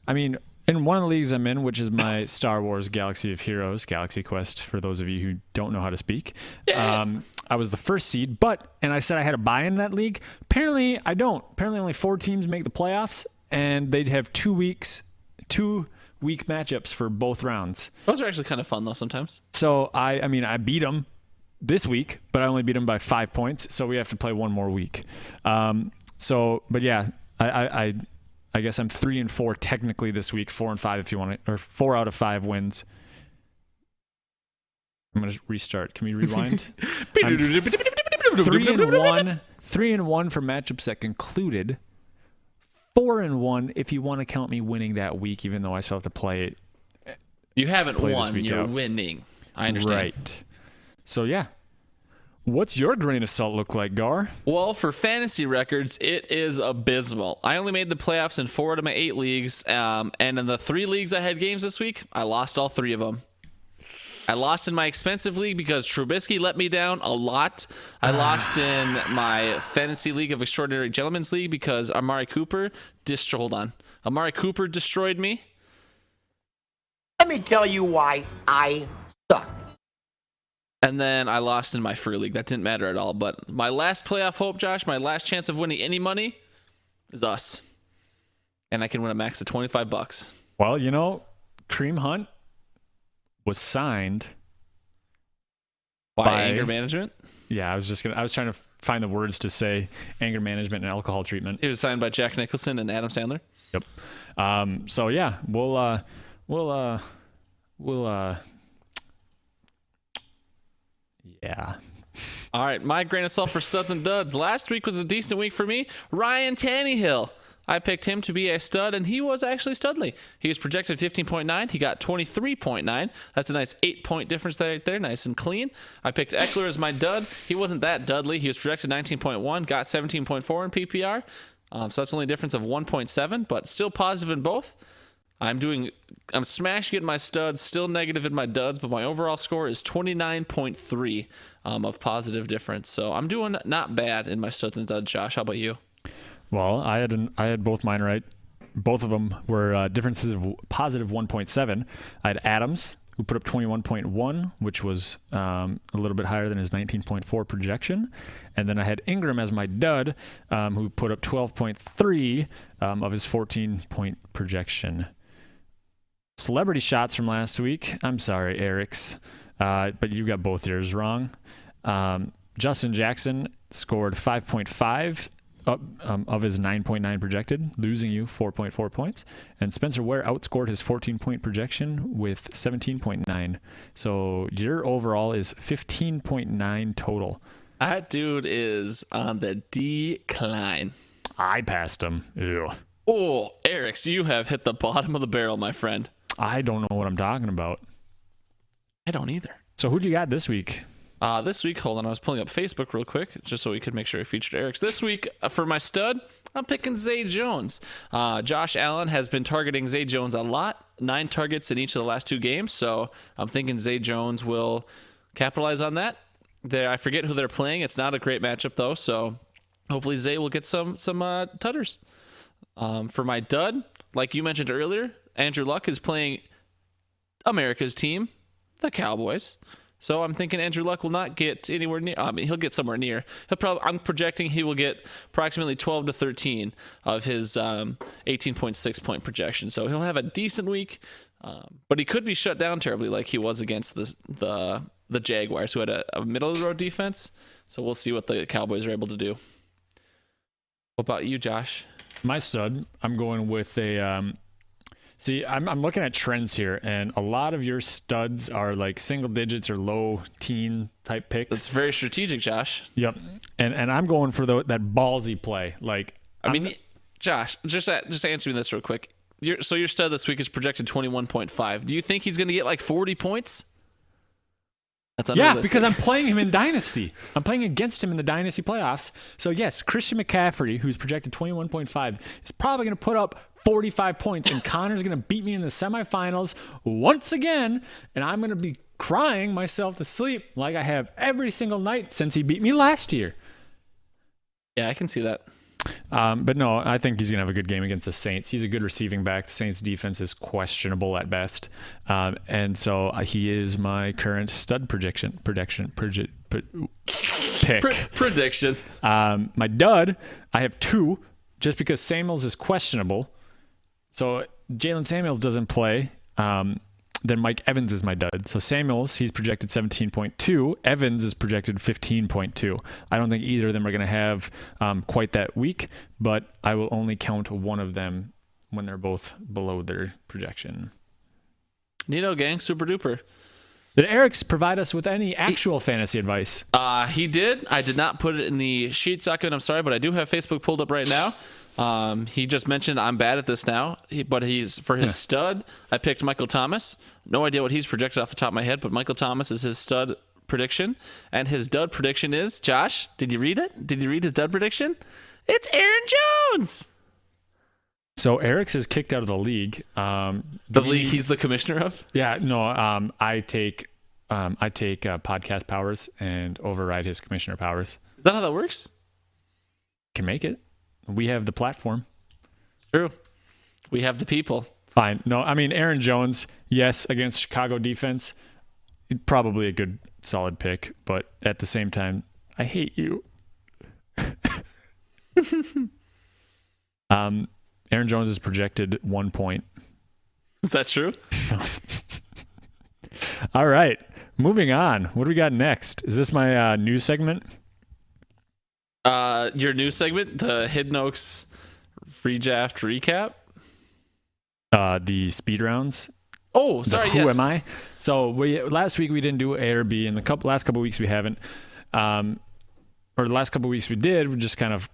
I mean, in one of the leagues I'm in, which is my Star Wars Galaxy of Heroes, Galaxy Quest, for those of you who don't know how to speak. I was the 1st seed, and I said I had a buy in that league. Apparently, I don't. Apparently, only 4 teams make the playoffs, and they'd have 2 week matchups for both rounds. Those are actually kind of fun, though, sometimes. So, I beat them this week, but I only beat them by 5 points, so we have to play one more week. But yeah, I guess I'm 3-4 technically this week, 4-5 if you want it, or 4 out of 5 wins. I'm gonna restart. Can we rewind? 3-1 for matchups that concluded. 4-1 if you want to count me winning that week, even though I still have to play it. You haven't won. You're out. winning. I understand. Right. So yeah. What's your grain of salt look like, Gar? Well, for fantasy records, it is abysmal. I only made the playoffs in 4 out of my 8 leagues, and in the 3 leagues I had games this week, I lost all 3 of them. I lost in my expensive league because Trubisky let me down a lot. I lost in my fantasy league of extraordinary gentlemen's league because Amari Cooper destroyed me. Let me tell you why I suck. And then I lost in my free league. That didn't matter at all. But my last playoff hope, Josh, my last chance of winning any money is us. And I can win a max of $25. Well, Kareem Hunt was signed by anger management. Yeah, I was trying to find the words to say anger management and alcohol treatment. It was signed by Jack Nicholson and Adam Sandler. Yep. So yeah, we'll yeah. All right, my grain of salt for studs and duds. Last week was a decent week for me. Ryan Tannehill. I picked him to be a stud, and he was actually studly. He was projected 15.9. He got 23.9. That's a nice 8-point difference right there, nice and clean. I picked Eckler as my dud. He wasn't that dudly. He was projected 19.1, got 17.4 in PPR. So that's only a difference of 1.7, but still positive in both. I'm smashing it in my studs, still negative in my duds, but my overall score is 29.3 of positive difference. So I'm doing not bad in my studs and duds. Josh, how about you? Well, I had both mine right. Both of them were differences of positive 1.7. I had Adams, who put up 21.1, which was a little bit higher than his 19.4 projection. And then I had Ingram as my dud, who put up 12.3 of his 14-point projection. Celebrity shots from last week. I'm sorry, Eric's, but you got both yours wrong. Justin Jackson scored 5.5 of his 9.9 projected, losing you 4.4 points. And Spencer Ware outscored his 14-point projection with 17.9. So your overall is 15.9 total. That dude is on the decline. I passed him. Ew. Oh, Eric, you have hit the bottom of the barrel, my friend. I don't know what I'm talking about. I don't either. So who'd you got this week? This week, hold on, I was pulling up Facebook real quick, just so we could make sure I featured Eric's. This week, for my stud, I'm picking Zay Jones. Josh Allen has been targeting Zay Jones a lot, 9 targets in each of the last 2 games, so I'm thinking Zay Jones will capitalize on that. I forget who they're playing. It's not a great matchup, though, so hopefully Zay will get some tutters. For my dud, like you mentioned earlier, Andrew Luck is playing America's team, the Cowboys. So I'm thinking Andrew Luck will not get anywhere near. I mean, he'll get somewhere near. I'm projecting he will get approximately 12 to 13 of his 18.6 point projection. So he'll have a decent week, but he could be shut down terribly, like he was against the Jaguars, who had a middle of the road defense. So we'll see what the Cowboys are able to do. What about you, Josh? My stud, I'm going with a. See, I'm looking at trends here, and a lot of your studs are like single digits or low teen type picks. It's very strategic, Josh. Yep, and I'm going for that ballsy play. Like, Josh, just answer me this real quick. Your stud this week is projected 21.5. Do you think he's going to get like 40 points? That's Yeah, unrealistic. because I'm playing him in Dynasty. I'm playing against him in the Dynasty playoffs. So, yes, Christian McCaffrey, who's projected 21.5, is probably going to put up 45 points, and Connor's going to beat me in the semifinals once again, and I'm going to be crying myself to sleep like I have every single night since he beat me last year. Yeah, I can see that. But no, I think he's going to have a good game against the Saints. He's a good receiving back. The Saints defense is questionable at best. And so he is my current stud pick. Prediction. My dud, I have 2 just because Samuels is questionable. So Jalen Samuels doesn't play. Then Mike Evans is my dud. So Samuels, he's projected 17.2. Evans is projected 15.2. I don't think either of them are going to have quite that week, but I will only count one of them when they're both below their projection. Neato, gang. Super duper. Did Eric's provide us with any actual fantasy advice? He did. I did not put it in the sheet document. I'm sorry, but I do have Facebook pulled up right now. He just mentioned I'm bad at this now, but he's for his stud. I picked Michael Thomas. No idea what he's projected off the top of my head, but Michael Thomas is his stud prediction, and his dud prediction is Josh. Did you read it? Did you read his dud prediction? It's Aaron Jones. So Eric's is kicked out of the league. The league he's the commissioner of. Yeah, no. I take podcast powers and override his commissioner powers. Is that how that works? Can make it. We have the platform. True. We have the people. Fine. No, I mean, Aaron Jones, yes, against Chicago defense, probably a good, solid pick. But at the same time, I hate you. Aaron Jones is projected 1 point. Is that true? All right. Moving on. What do we got next? Is this my news segment? Your news segment, the Hidden Oaks Redraft recap. The speed rounds. Oh, sorry. Who am I? So last week we didn't do A or B, and the last couple of weeks we haven't. Or the last couple of weeks we did. We just kind of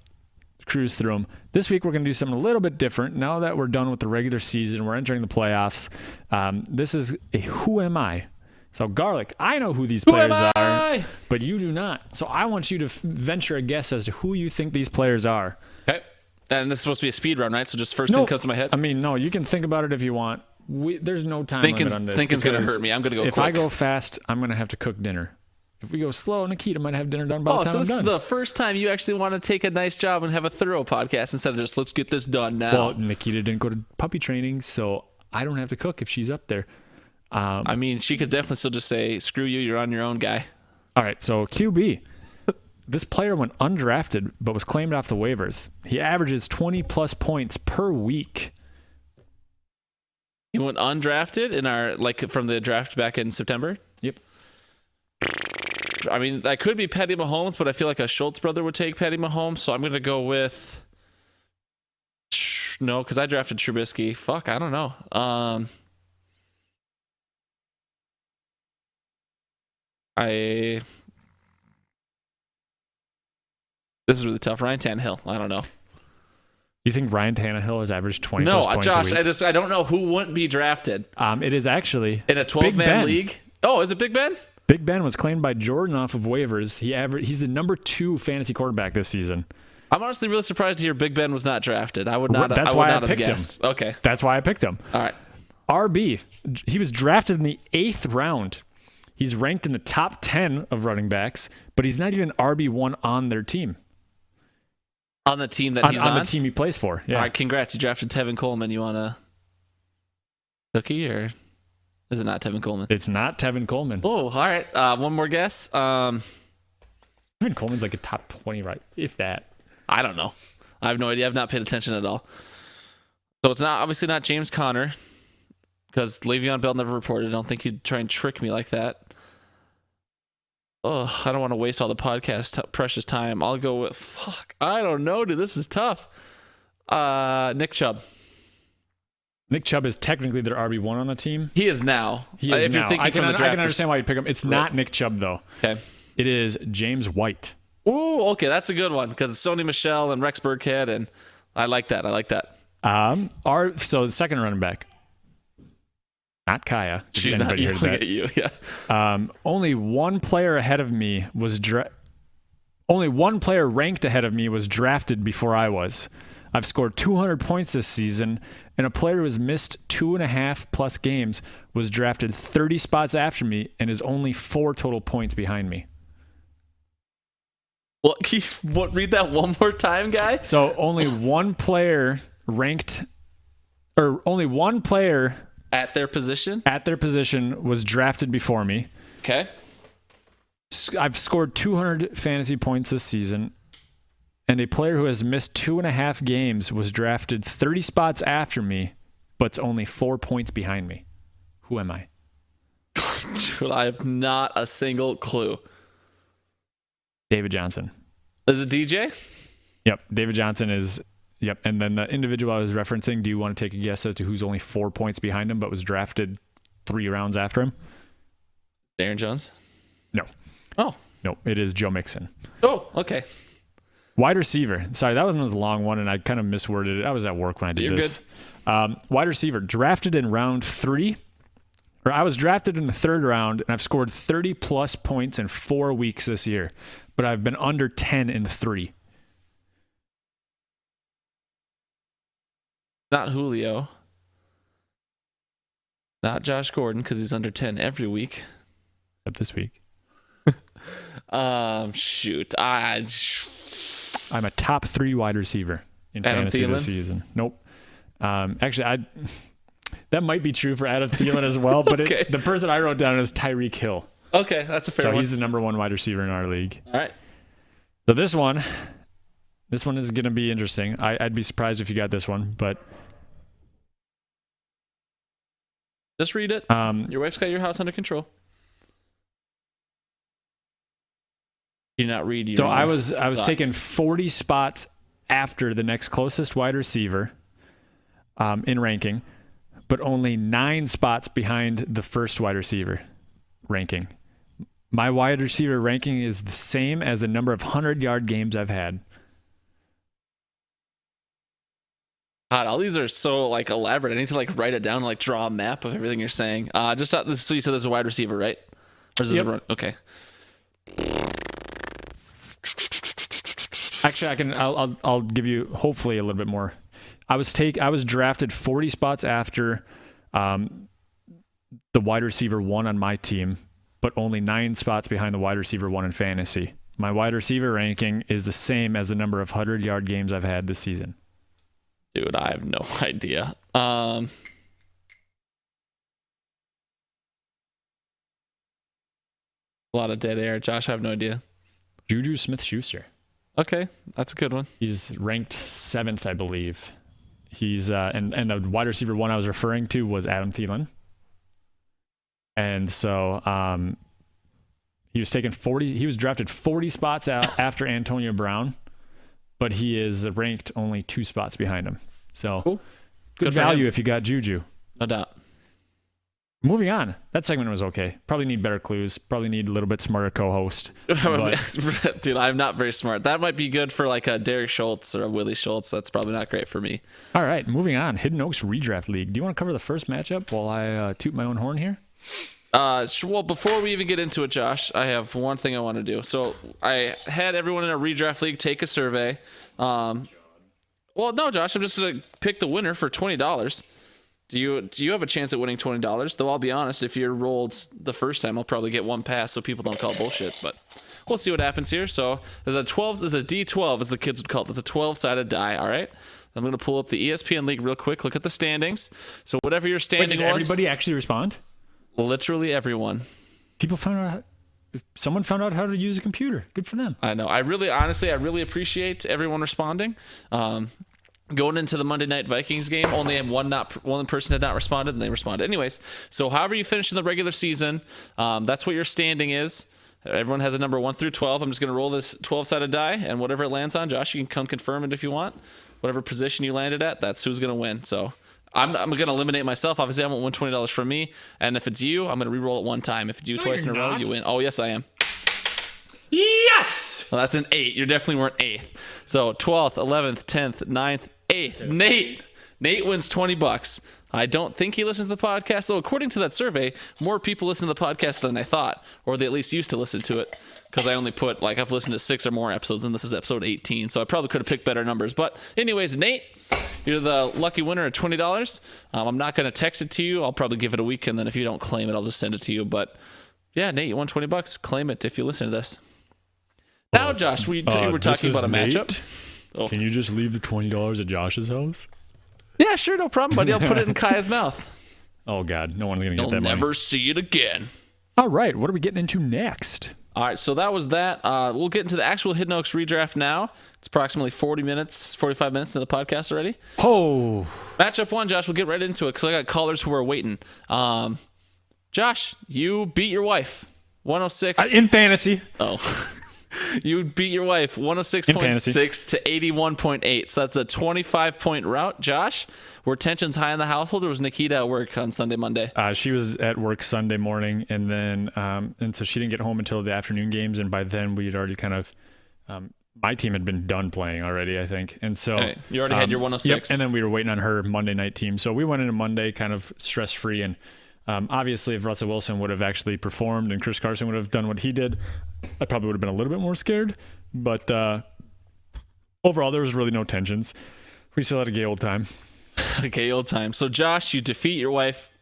cruise through them. This week we're going to do something a little bit different. Now that we're done with the regular season, we're entering the playoffs. This is a Who Am I? So, Garlic, I know who these players are, but you do not. So I want you to venture a guess as to who you think these players are. Okay. And this is supposed to be a speed run, right? So just first thing comes to my head. I mean, no, you can think about it if you want. There's no time limit on this. Thinking's going to hurt me. I'm going to go quick. If I go fast, I'm going to have to cook dinner. If we go slow, Nikita might have dinner done by the time so I'm this done. is the first time you actually want to take a nice job and have a thorough podcast instead of just let's get this done now. Well, Nikita didn't go to puppy training, so I don't have to cook if she's up there. I mean, she could definitely still just say, screw you, you're on your own, guy. All right, so QB. This player went undrafted but was claimed off the waivers. He averages 20-plus points per week. He went undrafted from the draft back in September? Yep. I mean, that could be Patty Mahomes, but I feel like a Schultz brother would take Patty Mahomes, so I'm going to go with... No, because I drafted Trubisky. Fuck, I don't know. This is really tough. Ryan Tannehill. I don't know. You think Ryan Tannehill has averaged 20 plus points Josh, a week? I don't know who wouldn't be drafted. It is actually in a 12-man league. Oh, is it Big Ben? Big Ben was claimed by Jordan off of waivers. He's the number 2 fantasy quarterback this season. I'm honestly really surprised to hear Big Ben was not drafted. I would not. That's why I picked him. Okay. That's why I picked him. All right. RB. He was drafted in the 8th round. He's ranked in the top 10 of running backs, but he's not even RB1 on their team. On the team that he's on? On the team he plays for, yeah. All right, congrats. You drafted Tevin Coleman. You want a cookie, or is it not Tevin Coleman? It's not Tevin Coleman. Oh, all right. One more guess. Tevin Coleman's like a top 20, right? If that. I don't know. I have no idea. I've not paid attention at all. So it's obviously not James Conner, because Le'Veon Bell never reported. I don't think you'd try and trick me like that. Oh, I don't want to waste all the podcast precious time. I'll go with I don't know, dude. This is tough. Nick Chubb. Nick Chubb is technically their RB1 on the team. He is now. He is if now. You're thinking I can understand why you'd pick him. It's not Nick Chubb though. Okay. It is James White. Oh, okay, that's a good one because it's Sony Michel and Rex Burkhead, and I like that. So the second running back. Not Kaya. If She's not anybody heard yelling that. at you. Yeah. Only one player ahead of me was only one player ranked ahead of me was drafted before I was. I've scored 200 points this season, and a player who has missed 2.5+ games was drafted 30 spots after me and is only 4 total points behind me. What? Read that one more time, guy. So only one player only one player At their position. was drafted before me. Okay. I've scored 200 fantasy points this season, and a player who has missed 2.5 games was drafted 30 spots after me, but's only 4 points behind me. Who am I? Dude, I have not a single clue. David Johnson. Is it DJ? Yep, David Johnson is. Yep, and then the individual I was referencing, do you want to take a guess as to who's only 4 points behind him but was drafted 3 rounds after him? Aaron Jones? No. Oh. No, it is Joe Mixon. Oh, okay. Wide receiver. Sorry, that was a long one, and I kind of misworded it. I was at work when I did You're this. good. Wide receiver, drafted in round 3. Or I was drafted in the 3rd round, and I've scored 30+ points in 4 weeks this year. But I've been under 10 in 3. Not Julio. Not Josh Gordon, because he's under 10 every week. Except this week. Shoot. I'm a top 3 wide receiver in Adam fantasy Thielen? this season. Nope. Actually, that might be true for Adam Thielen as well, but Okay. the person I wrote down is Tyreek Hill. Okay, that's a fair So one. he's the number 1 wide receiver in our league. All right. So this one is going to be interesting. I'd be surprised if you got this one, but Just read it. Your wife's got your house under control. You not read you. so I was taking 40 spots after the next closest wide receiver in ranking, but only 9 spots behind the first wide receiver ranking. My wide receiver ranking is the same as the number of 100-yard games I've had. God, all these are so like elaborate. I need to like write it down and like draw a map of everything you're saying. So you said there's a wide receiver, right? Or is this Yep. okay. Actually, I'll give you hopefully a little bit more. I was drafted 40 spots after the wide receiver 1 on my team, but only 9 spots behind the wide receiver 1 in fantasy. My wide receiver ranking is the same as the number of 100-yard games I've had this season. Dude, I have no idea. A lot of dead air. Josh, I have no idea. Juju Smith-Schuster. Okay, that's a good one. He's ranked 7th, I believe. He's and the wide receiver 1 I was referring to was Adam Thielen. And so he was drafted 40 spots out after Antonio Brown, but he is ranked only 2 spots behind him. So Cool. good for value him. if you got Juju. No doubt. Moving on. That segment was okay. Probably need better clues. Probably need a little bit smarter co-host. But Dude, I'm not very smart. That might be good for like a Derek Schultz or a Willie Schultz. That's probably not great for me. all right, moving on. Hidden Oaks Redraft League. Do you want to cover the first matchup while I toot my own horn here? Well, before we even get into it, Josh, I have one thing I want to do. So I had everyone in a redraft league take a survey. Well, no, Josh, I'm just gonna pick the winner for $20. Do you have a chance at winning $20? Though I'll be honest, if you're rolled the first time, I'll probably get 1 pass, so people don't call bullshit. But we'll see what happens here. So there's a D12, as the kids would call it. It's a 12-sided die. All right. I'm gonna pull up the ESPN league real quick. Look at the standings. So whatever your Wait, standing did was, everybody actually respond? literally everyone. People found out. Someone found out how to use a computer. Good for them. I know. I really appreciate everyone responding. Going into the Monday Night Vikings game, only one person had not responded, and they responded anyways. So however you finish in the regular season, that's what your standing is. Everyone has a number 1 through 12. I'm just going to roll this 12-sided die, and whatever it lands on, Josh, you can come confirm it if you want. Whatever position you landed at, that's who's going to win. So I'm going to eliminate myself. Obviously, I won't win $20 from me. And if it's you, I'm going to re-roll it 1 time. If it's you twice in a row, not. you win. Oh, yes, I am. Yes. Well, that's an 8. You definitely weren't 8th. So 12th, 11th, 10th, 9th, 8th. Nate, Nate wins $20. I don't think he listens to the podcast, though. According to that survey, more people listen to the podcast than I thought, or they at least used to listen to it. Because I only put, like, I've listened to 6 or more episodes, and this is episode 18, so I probably could have picked better numbers. But anyways, Nate, you're the lucky winner of $20. I'm not going to text it to you. I'll probably give it a week, and then if you don't claim it, I'll just send it to you. But yeah, Nate, you won $20. Claim it if you listen to this. Now, Josh, we were talking about a matchup. Oh. Can you just leave the $20 at Josh's house? Yeah, sure, no problem, buddy. I'll put it in Kaya's mouth. Oh, God. No one's going to get You'll that money. never see it again. All right. What are we getting into next? All right, so that was that. We'll get into the actual Hidden Oaks redraft now. It's approximately 45 minutes into the podcast already. Oh. Matchup 1, Josh, we'll get right into it because I got callers who are waiting. Josh, you beat your wife. 106. In fantasy. Oh. You beat your wife 106.6 to 81.8. So that's a 25-point route. Josh, were tensions high in the household, or was Nikita at work on Sunday, Monday? She was at work Sunday morning, and then and so she didn't get home until the afternoon games, and by then we had already kind of my team had been done playing already, I think. And so you already had your 106. Yep, and then we were waiting on her Monday night team. So we went into Monday kind of stress-free, and obviously if Russell Wilson would have actually performed and Chris Carson would have done what he did, I probably would have been a little bit more scared. But overall, there was really no tensions. We still had a gay old time. Okay, old time. So, Josh, you defeat your wife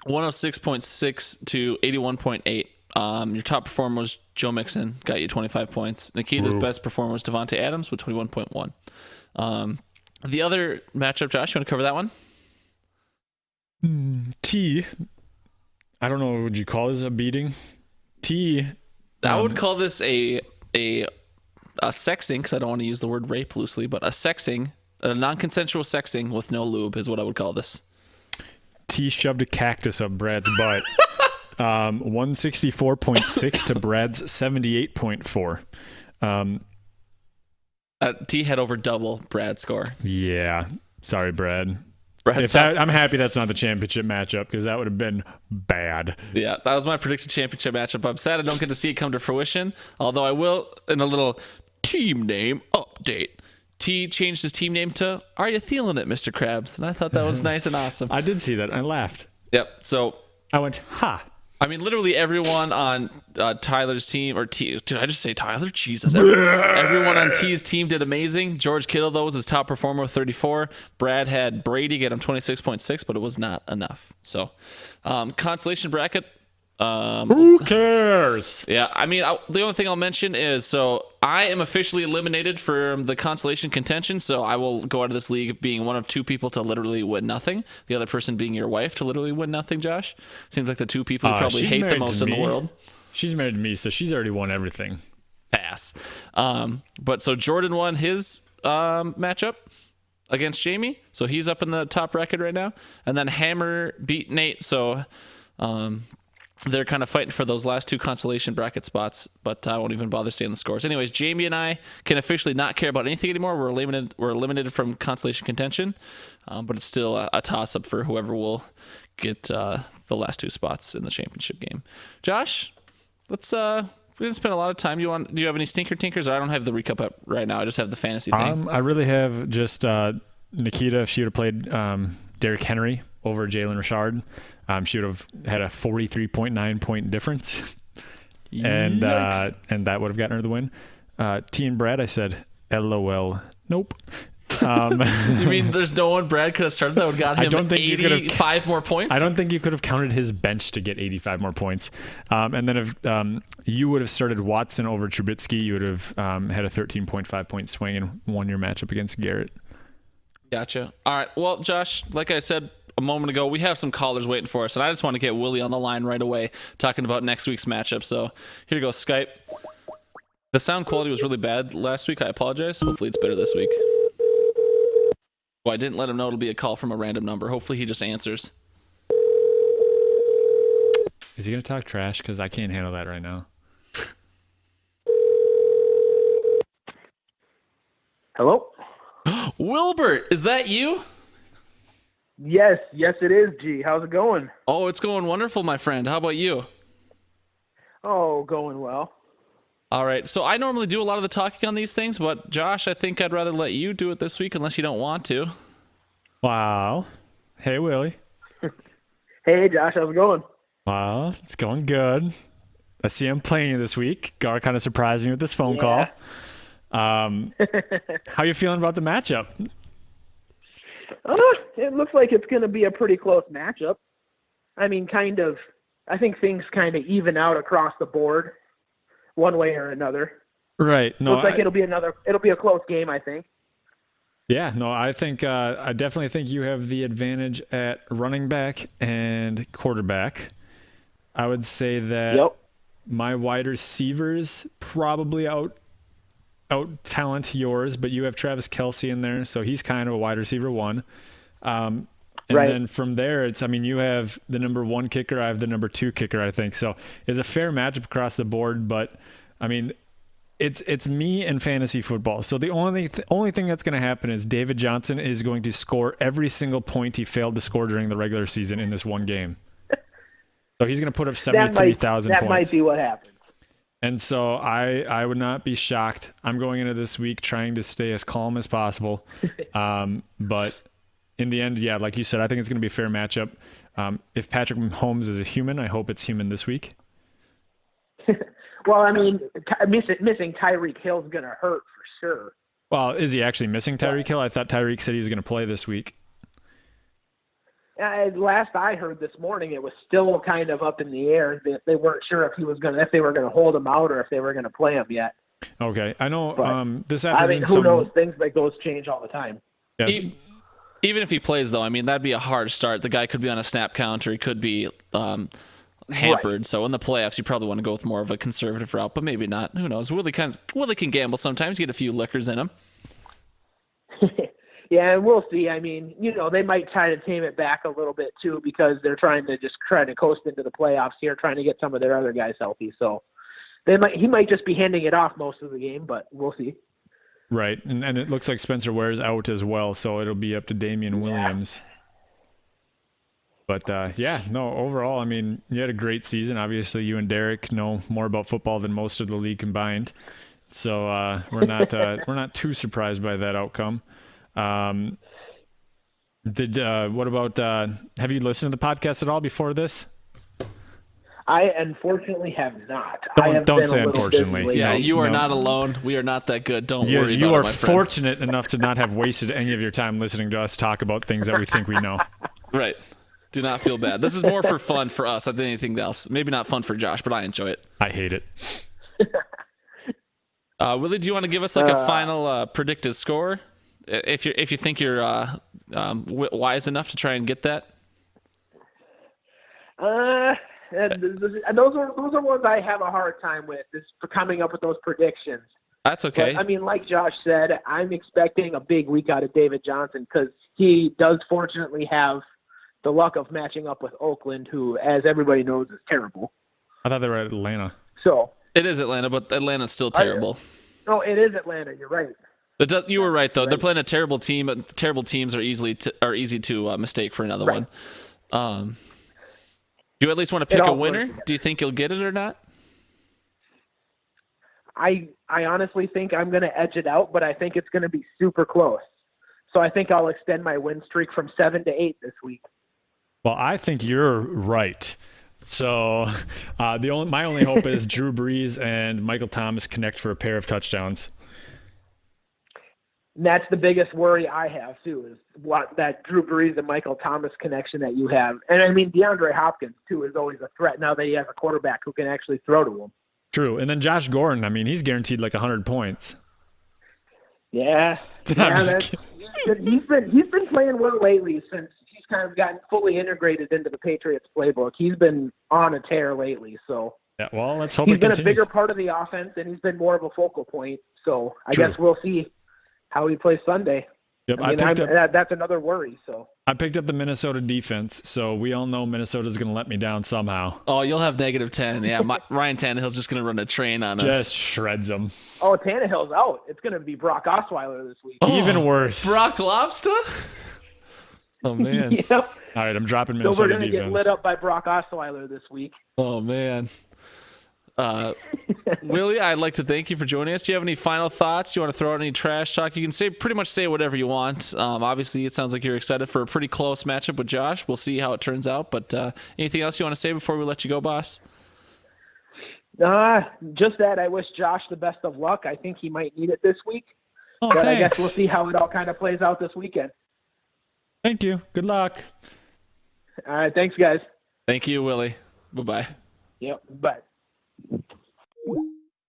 106.6 to 81.8. Your top performer was Joe Mixon, got you 25 points. Nikita's best performer was Devontae Adams with 21.1. The other matchup, Josh, you want to cover that one? I don't know, would you call this a beating? I would call this a sexing, because I don't want to use the word rape loosely, but a sexing, a non-consensual sexing with no lube is what I would call this. T shoved a cactus up Brad's butt. 164.6 to Brad's 78.4. T had over double Brad's score. Yeah. Sorry, Brad. I'm happy that's not the championship matchup, because that would have been bad. Yeah, that was my predicted championship matchup. I'm sad I don't get to see it come to fruition, although I will in a little team name update. T changed his team name to Are You Feeling It, Mr. Krabs? And I thought that was nice and awesome. I did see that. I laughed. Yep. So I went, ha. I mean, literally everyone on Tyler's team, or T, did I just say Tyler? Jesus. Everyone on T's team did amazing. George Kittle, though, was his top performer with 34. Brad had Brady get him 26.6, but it was not enough. So, consolation bracket. Who cares? Yeah, I mean, the only thing I'll mention is, so I am officially eliminated from the consolation contention, so I will go out of this league being one of 2 people to literally win nothing. The other person being your wife to literally win nothing, Josh. Seems like the 2 people you probably hate the most in the world. She's married to me, so she's already won everything. Pass. But so Jordan won his matchup against Jamie, so he's up in the top bracket right now. And then Hammer beat Nate, so they're kind of fighting for those last 2 consolation bracket spots, but I won't even bother saying the scores. Anyways, Jamie and I can officially not care about anything anymore. We're eliminated from consolation contention, but it's still a toss-up for whoever will get the last 2 spots in the championship game. Josh, let's we didn't spend a lot of time. Do you have any stinker tinkers? I don't have the recap up right now. I just have the fantasy thing. I really have just Nikita. If she would have played Derrick Henry over Jalen Richard, she would have had a 43.9 point difference. And that would have gotten her the win. T and Brad, I said, LOL. Nope. You mean there's no one Brad could have started that would have got him 85 more points? I don't think you could have counted his bench to get 85 more points. And then if you would have started Watson over Trubisky, you would have had a 13.5 point swing and won your matchup against Garrett. Gotcha. All right. Well, Josh, like I said a moment ago, we have some callers waiting for us, and I just want to get Willie on the line right away talking about next week's matchup. So here you go, Skype. The sound quality was really bad last week. I apologize. Hopefully it's better this week. Well, I didn't let him know it'll be a call from a random number. Hopefully he just answers. Is he going to talk trash? Because I can't handle that right now. Hello? Wilbert, is that you? Yes, it is, G. How's it going? Oh, it's going wonderful, my friend. How about you? Oh, going well. All right. So I normally do a lot of the talking on these things, but Josh, I think I'd rather let you do it this week unless you don't want to. Wow. Hey, Willie. Hey, Josh, how's it going? Wow, it's going good. I see I'm playing you this week. Gar kind of surprised me with this phone call. How you feeling about the matchup? It looks like it's going to be a pretty close matchup. I mean, I think things kind of even out across the board, one way or another. Right. No, Looks like it'll be a close game, I think. yeah, no, I think I definitely think you have the advantage at running back and quarterback. I would say that Yep. my wide receivers probably out talent yours, but you have Travis Kelce in there, so he's kind of a wide receiver one. And Right. then from there, you have the number 1 kicker, I have the number 2 kicker, I think. So it's a fair matchup across the board, but I mean, it's me and fantasy football. So the only thing that's going to happen is David Johnson is going to score every single point he failed to score during the regular season in this one game. So he's going to put up 73,000 points. That might be what happens. And so I would not be shocked. I'm going into this week trying to stay as calm as possible. But in the end, yeah, like you said, I think it's going to be a fair matchup. If Patrick Mahomes is a human, I hope it's human this week. Well, I mean, missing Tyreek Hill is going to hurt for sure. Well, is he actually missing Tyreek Hill? I thought Tyreek said he was going to play this week. Last I heard this morning, it was still kind of up in the air. They weren't sure if they were going to hold him out or if they were going to play him yet. Okay, I know. But, this afternoon, I mean, who knows? Things like those change all the time. Yes. Even if he plays, though, I mean, that'd be a hard start. The guy could be on a snap count or he could be hampered. Right. So in the playoffs, you probably want to go with more of a conservative route, but maybe not. Who knows? Willie can gamble sometimes, get a few liquors in him. Yeah, and we'll see. I mean, they might try to tame it back a little bit, too, because they're trying to coast into the playoffs here, trying to get some of their other guys healthy. So he might just be handing it off most of the game, but we'll see. Right, and it looks like Spencer Ware's out as well, so it'll be up to Damian Williams. But, overall, I mean, you had a great season. Obviously, you and Derek know more about football than most of the league combined. So we're not too surprised by that outcome. What about, have you listened to the podcast at all before this? I unfortunately have not. Don't say unfortunately. Yeah, you are not alone. We are not that good. Don't worry about it, my friend. You are fortunate enough to not have wasted any of your time listening to us talk about things that we think we know. Right. Do not feel bad. This is more for fun for us than anything else. Maybe not fun for Josh, but I enjoy it. I hate it. Willie, do you want to give us like a final predicted score? If you think you're wise enough to try and get that. Those are ones I have a hard time with, is for coming up with those predictions. That's okay. But, I mean, like Josh said, I'm expecting a big week out of David Johnson because he does fortunately have the luck of matching up with Oakland, who, as everybody knows, is terrible. I thought they were at Atlanta. So it is Atlanta, but Atlanta's still terrible. No, it is Atlanta. You're right. You were right, though. They're playing a terrible team, but terrible teams are easy to mistake for another one. Do you at least want to pick a winner? Do you think you'll get it or not? I honestly think I'm going to edge it out, but I think it's going to be super close. So I think I'll extend my win streak from 7 to 8 this week. Well, I think you're right. So my only hope is Drew Brees and Michael Thomas connect for a pair of touchdowns. And that's the biggest worry I have, too, is that Drew Brees and Michael Thomas connection that you have. And, I mean, DeAndre Hopkins, too, is always a threat now that he has a quarterback who can actually throw to him. True. And then Josh Gordon, I mean, he's guaranteed like 100 points. Yeah. He's been playing well lately since he's kind of gotten fully integrated into the Patriots playbook. He's been on a tear lately, so. Yeah, well, let's hope he's been a bigger part of the offense, and he's been more of a focal point. So I guess we'll see how he plays Sunday. Yep, I mean, that's another worry. So I picked up the Minnesota defense, so we all know Minnesota's going to let me down somehow. Oh, you'll have -10. Yeah, Ryan Tannehill's just going to run a train on us. Just shreds them. Oh, Tannehill's out. It's going to be Brock Osweiler this week. Even worse. Brock Lobster? Oh, man. Yep. All right, I'm dropping Minnesota defense. So we're going to get lit up by Brock Osweiler this week. Oh, man. Willie, I'd like to thank you for joining us. Do you have any final thoughts? Do you want to throw out any trash talk? You can pretty much say whatever you want. Obviously, it sounds like you're excited for a pretty close matchup with Josh. We'll see how it turns out. But anything else you want to say before we let you go, boss? Just that I wish Josh the best of luck. I think he might need it this week. Oh, but thanks. I guess we'll see how it all kind of plays out this weekend. Thank you. Good luck. All right. Thanks, guys. Thank you, Willie. Bye-bye. Yep. Bye.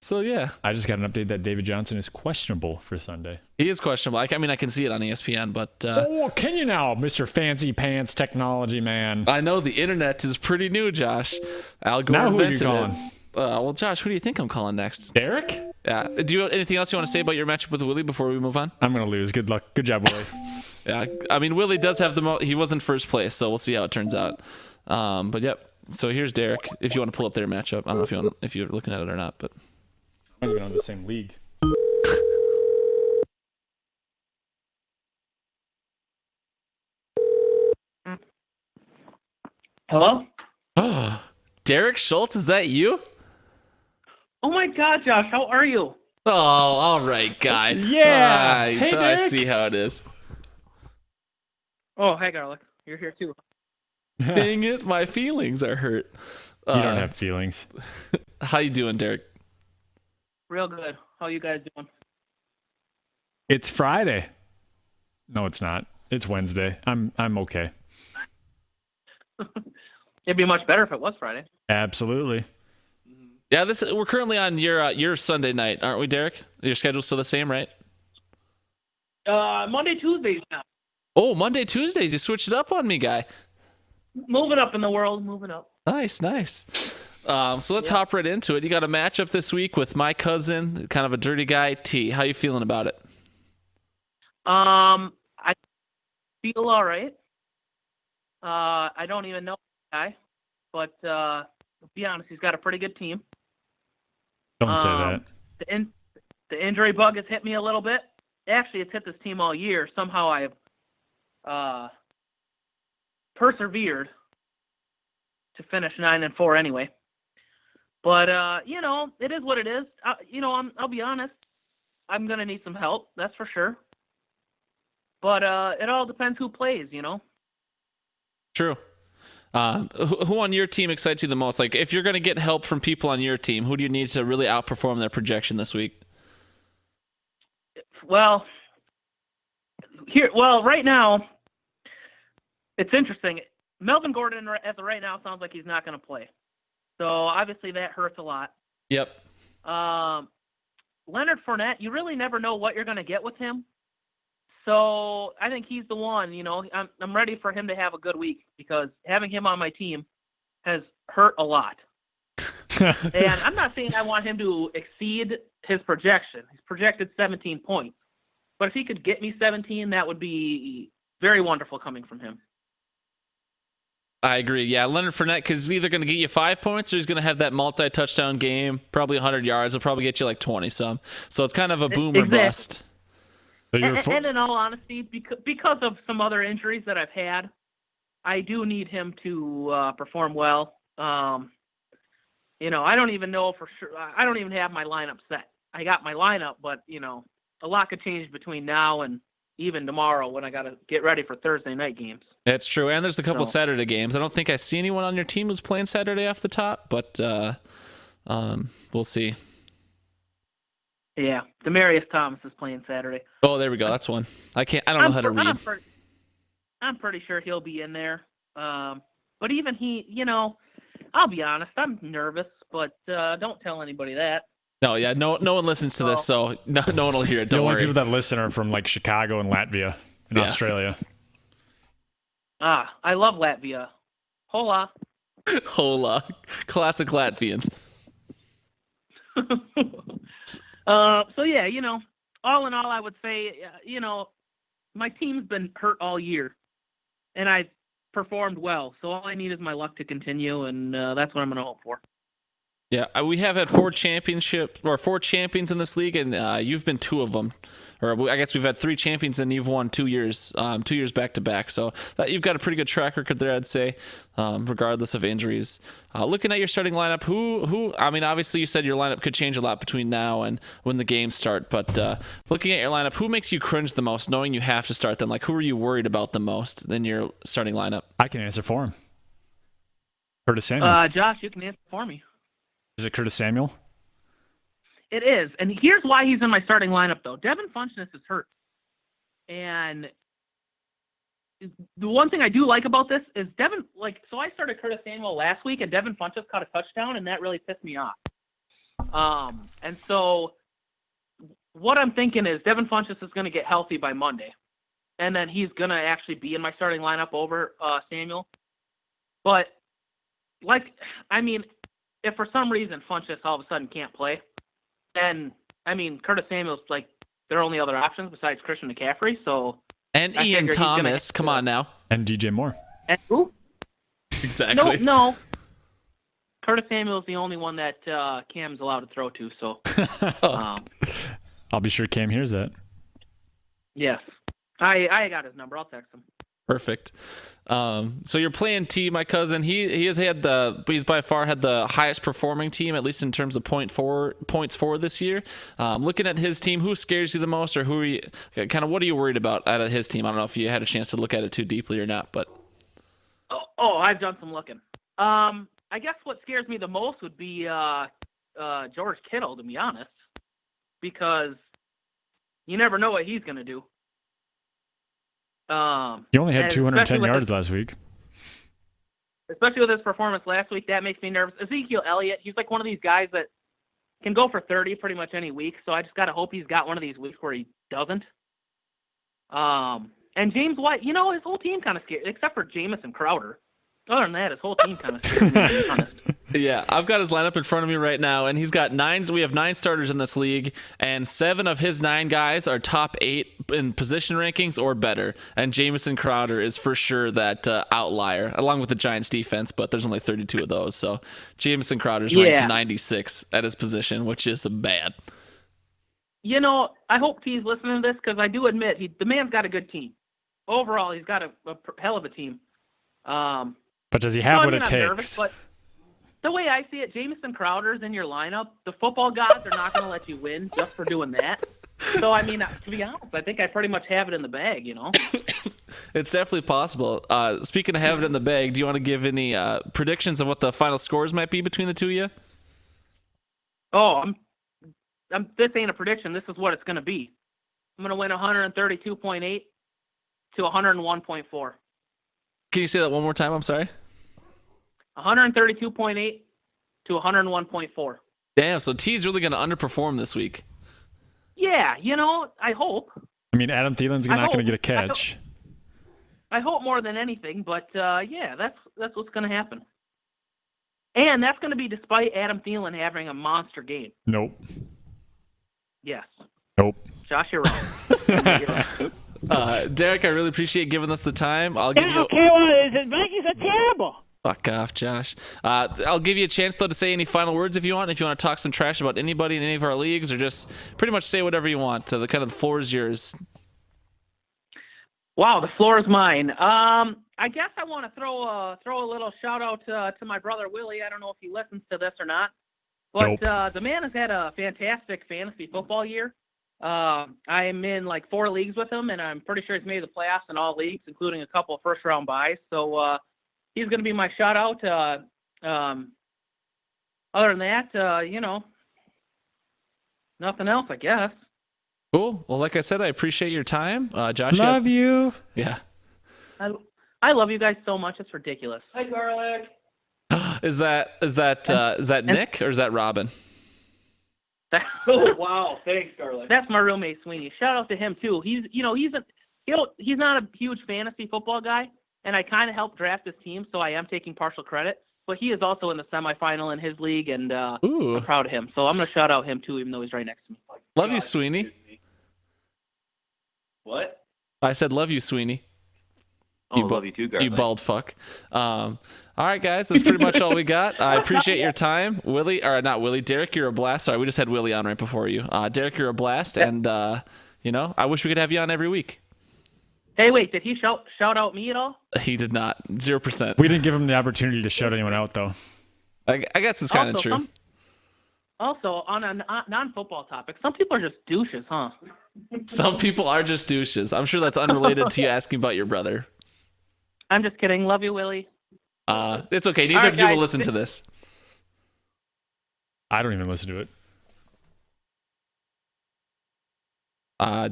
So, yeah. I just got an update that David Johnson is questionable for Sunday. He is questionable. I mean, I can see it on ESPN, but... oh, can you now, Mr. Fancy Pants Technology Man? I know the internet is pretty new, Josh. Al Gore Now who are you invented calling? it. Well, Josh, who do you think I'm calling next? Derek? Yeah. Do you have anything else you want to say about your matchup with Willie before we move on? I'm going to lose. Good luck. Good job, Willie. Yeah. I mean, Willie does have he was in first place, so we'll see how it turns out. But, yep. So here's Derek, if you want to pull up their matchup. I don't know if you're looking at it or not, but... I'm even on the same league. Hello? Derek Schultz, is that you? Oh my God, Josh, how are you? Oh, all right, guy. Yeah. Hey, I Derek. see how it is. Oh, hey, Garlic. You're here too. Dang it, my feelings are hurt. You don't have feelings. How you doing, Derek? Real good. How you guys doing? It's Friday. No, it's not. It's Wednesday. I'm okay. It'd be much better if it was Friday. Absolutely. Yeah, we're currently on your Sunday night, aren't we, Derek? Your schedule's still the same, right? Monday, Tuesdays now. Oh, Monday, Tuesdays. You switched it up on me, guy. Moving up in the world, moving up. Nice. So let's hop right into it. You got a matchup this week with my cousin, kind of a dirty guy, T. How you feeling about it? I feel all right. I don't even know the guy, but to be honest, he's got a pretty good team. Don't say that. The injury bug has hit me a little bit. Actually, it's hit this team all year. Somehow I've persevered to finish 9-4 anyway. But it is what it is. I'll be honest. I'm gonna need some help, that's for sure. But it all depends who plays, True. Who on your team excites you the most? Like, if you're going to get help from people on your team, who do you need to really outperform their projection this week? Well, right now, it's interesting. Melvin Gordon, as of right now, sounds like he's not going to play. So, obviously, that hurts a lot. Yep. Leonard Fournette, you really never know what you're going to get with him. So I think he's the one, I'm ready for him to have a good week because having him on my team has hurt a lot. And I'm not saying I want him to exceed his projection. He's projected 17 points. But if he could get me 17, that would be very wonderful coming from him. I agree. Yeah, Leonard Fournette, because he's either going to get you 5 points or he's going to have that multi-touchdown game, probably 100 yards. He'll probably get you like 20-some. So it's kind of a boom or bust. So And in all honesty, because of some other injuries that I've had, I do need him to perform well. I don't even know for sure. I don't even have my lineup set. I got my lineup, but, a lot could change between now and even tomorrow when I got to get ready for Thursday night games. That's true. And there's a couple Saturday games. I don't think I see anyone on your team who's playing Saturday off the top, but we'll see. Yeah, Demaryius Thomas is playing Saturday. Oh, there we go. That's one. I don't know how to read. I'm pretty sure he'll be in there. But even he, I'll be honest, I'm nervous, but don't tell anybody that. No, yeah, no one listens to this, so no one will hear it. Don't the only worry. people that listen are from like Chicago and Latvia and Australia. I love Latvia. Hola. Hola. Classic Latvians. So yeah, all in all, I would say, my team's been hurt all year, and I've performed well. So all I need is my luck to continue, and that's what I'm going to hope for. Yeah, we have had four champions in this league, and you've been two of them. Or I guess we've had three champions, and you've won 2 years, 2 years back to back. So you've got a pretty good track record there, I'd say, regardless of injuries. Looking at your starting lineup, who? I mean, obviously you said your lineup could change a lot between now and when the games start. But looking at your lineup, who makes you cringe the most, knowing you have to start them? Like, who are you worried about the most in your starting lineup? I can answer for him. Curtis Samuel. Josh, you can answer for me. Is it Curtis Samuel? It is, and here's why he's in my starting lineup, though. Devin Funchess is hurt, and the one thing I do like about this is Devin. So I started Curtis Samuel last week, and Devin Funchess caught a touchdown, and that really pissed me off. And so what I'm thinking is Devin Funchess is going to get healthy by Monday, and then he's going to actually be in my starting lineup over Samuel. But if for some reason Funchess all of a sudden can't play, then Curtis Samuel's their only other options besides Christian McCaffrey. So and Ian Thomas, come on now, and DJ Moore. And who? Exactly. No. Curtis Samuel's the only one that Cam's allowed to throw to. So I'll be sure Cam hears that. Yes, I got his number. I'll text him. Perfect. So you're playing T, my cousin. He's by far had the highest performing team, at least in terms of points for this year. Looking at his team, who scares you the most, or who are you what are you worried about out of his team? I don't know if you had a chance to look at it too deeply or not, but I've done some looking. I guess what scares me the most would be George Kittle, to be honest, because you never know what he's going to do. He only had 210 yards last week. Especially with his performance last week, that makes me nervous. Ezekiel Elliott, he's like one of these guys that can go for 30 pretty much any week, so I just got to hope he's got one of these weeks where he doesn't. And James White, his whole team kind of scared, except for Jamison Crowder. Other than that, his whole team kind of scared me, to be honest. Yeah, I've got his lineup in front of me right now, and he's got we have 9 starters in this league, and 7 of his 9 guys are top 8 in position rankings or better. And Jamison Crowder is for sure that outlier, along with the Giants defense, but there's only 32 of those. So Jamison Crowder's ranked 96 at his position, which is bad. I hope he's listening to this, because I do admit the man's got a good team. Overall, he's got a hell of a team. But does he have what it takes? Nervous, but the way I see it, Jamison Crowder's in your lineup. The football gods are not going to let you win just for doing that. So, to be honest, I think I pretty much have it in the bag, It's definitely possible. Speaking of having it in the bag, do you want to give any predictions of what the final scores might be between the two of you? Oh, this ain't a prediction. This is what it's going to be. I'm going to win 132.8 to 101.4. Can you say that one more time? I'm sorry. 132.8 to 101.4. Damn, so T's really going to underperform this week. Yeah, I hope. Adam Thielen's not going to get a catch. I hope more than anything, but that's what's going to happen. And that's going to be despite Adam Thielen having a monster game. Nope. Yes. Nope. Josh, you're wrong. Derek, I really appreciate giving us the time. I'll give you. Vikings are terrible. Fuck off, Josh. I'll give you a chance, though, to say any final words if you want. If you want to talk some trash about anybody in any of our leagues, or just pretty much say whatever you want. The floor is yours. Wow, the floor is mine. I guess I want to throw a little shout out to my brother Willie. I don't know if he listens to this or not, but Nope. The man has had a fantastic fantasy football year. I'm in 4 leagues with him, and I'm pretty sure he's made the playoffs in all leagues, including a couple of first-round buys. So he's going to be my shout-out. Other than that, nothing else, I guess. Cool. Well, like I said, I appreciate your time. Josh. Love you. Yeah. I love you guys so much. It's ridiculous. Hi, Garlic. Is that Nick or is that Robin? Oh wow! Thanks, Garlic. That's my roommate Sweeney. Shout out to him too. He's not a huge fantasy football guy, and I kind of helped draft his team, so I am taking partial credit. But he is also in the semifinal in his league, and I'm proud of him. So I'm gonna shout out him too, even though he's right next to me. Love you, Sweeney. What? I said love you, Sweeney. Oh, love you too, Gar. You bald fuck. All right, guys, that's pretty much all we got. I appreciate your time, Willie, or not Willie, Derek. You're a blast. Sorry, we just had Willie on right before you. Derek, you're a blast, and I wish we could have you on every week. Hey, wait, did he shout out me at all? He did not. 0%. We didn't give him the opportunity to shout anyone out, though. I guess it's kind of true. Also, on a non-football topic, some people are just douches, huh? Some people are just douches. I'm sure that's unrelated to you asking about your brother. I'm just kidding. Love you, Willie. It's okay. Neither of you will listen to this. I don't even listen to it.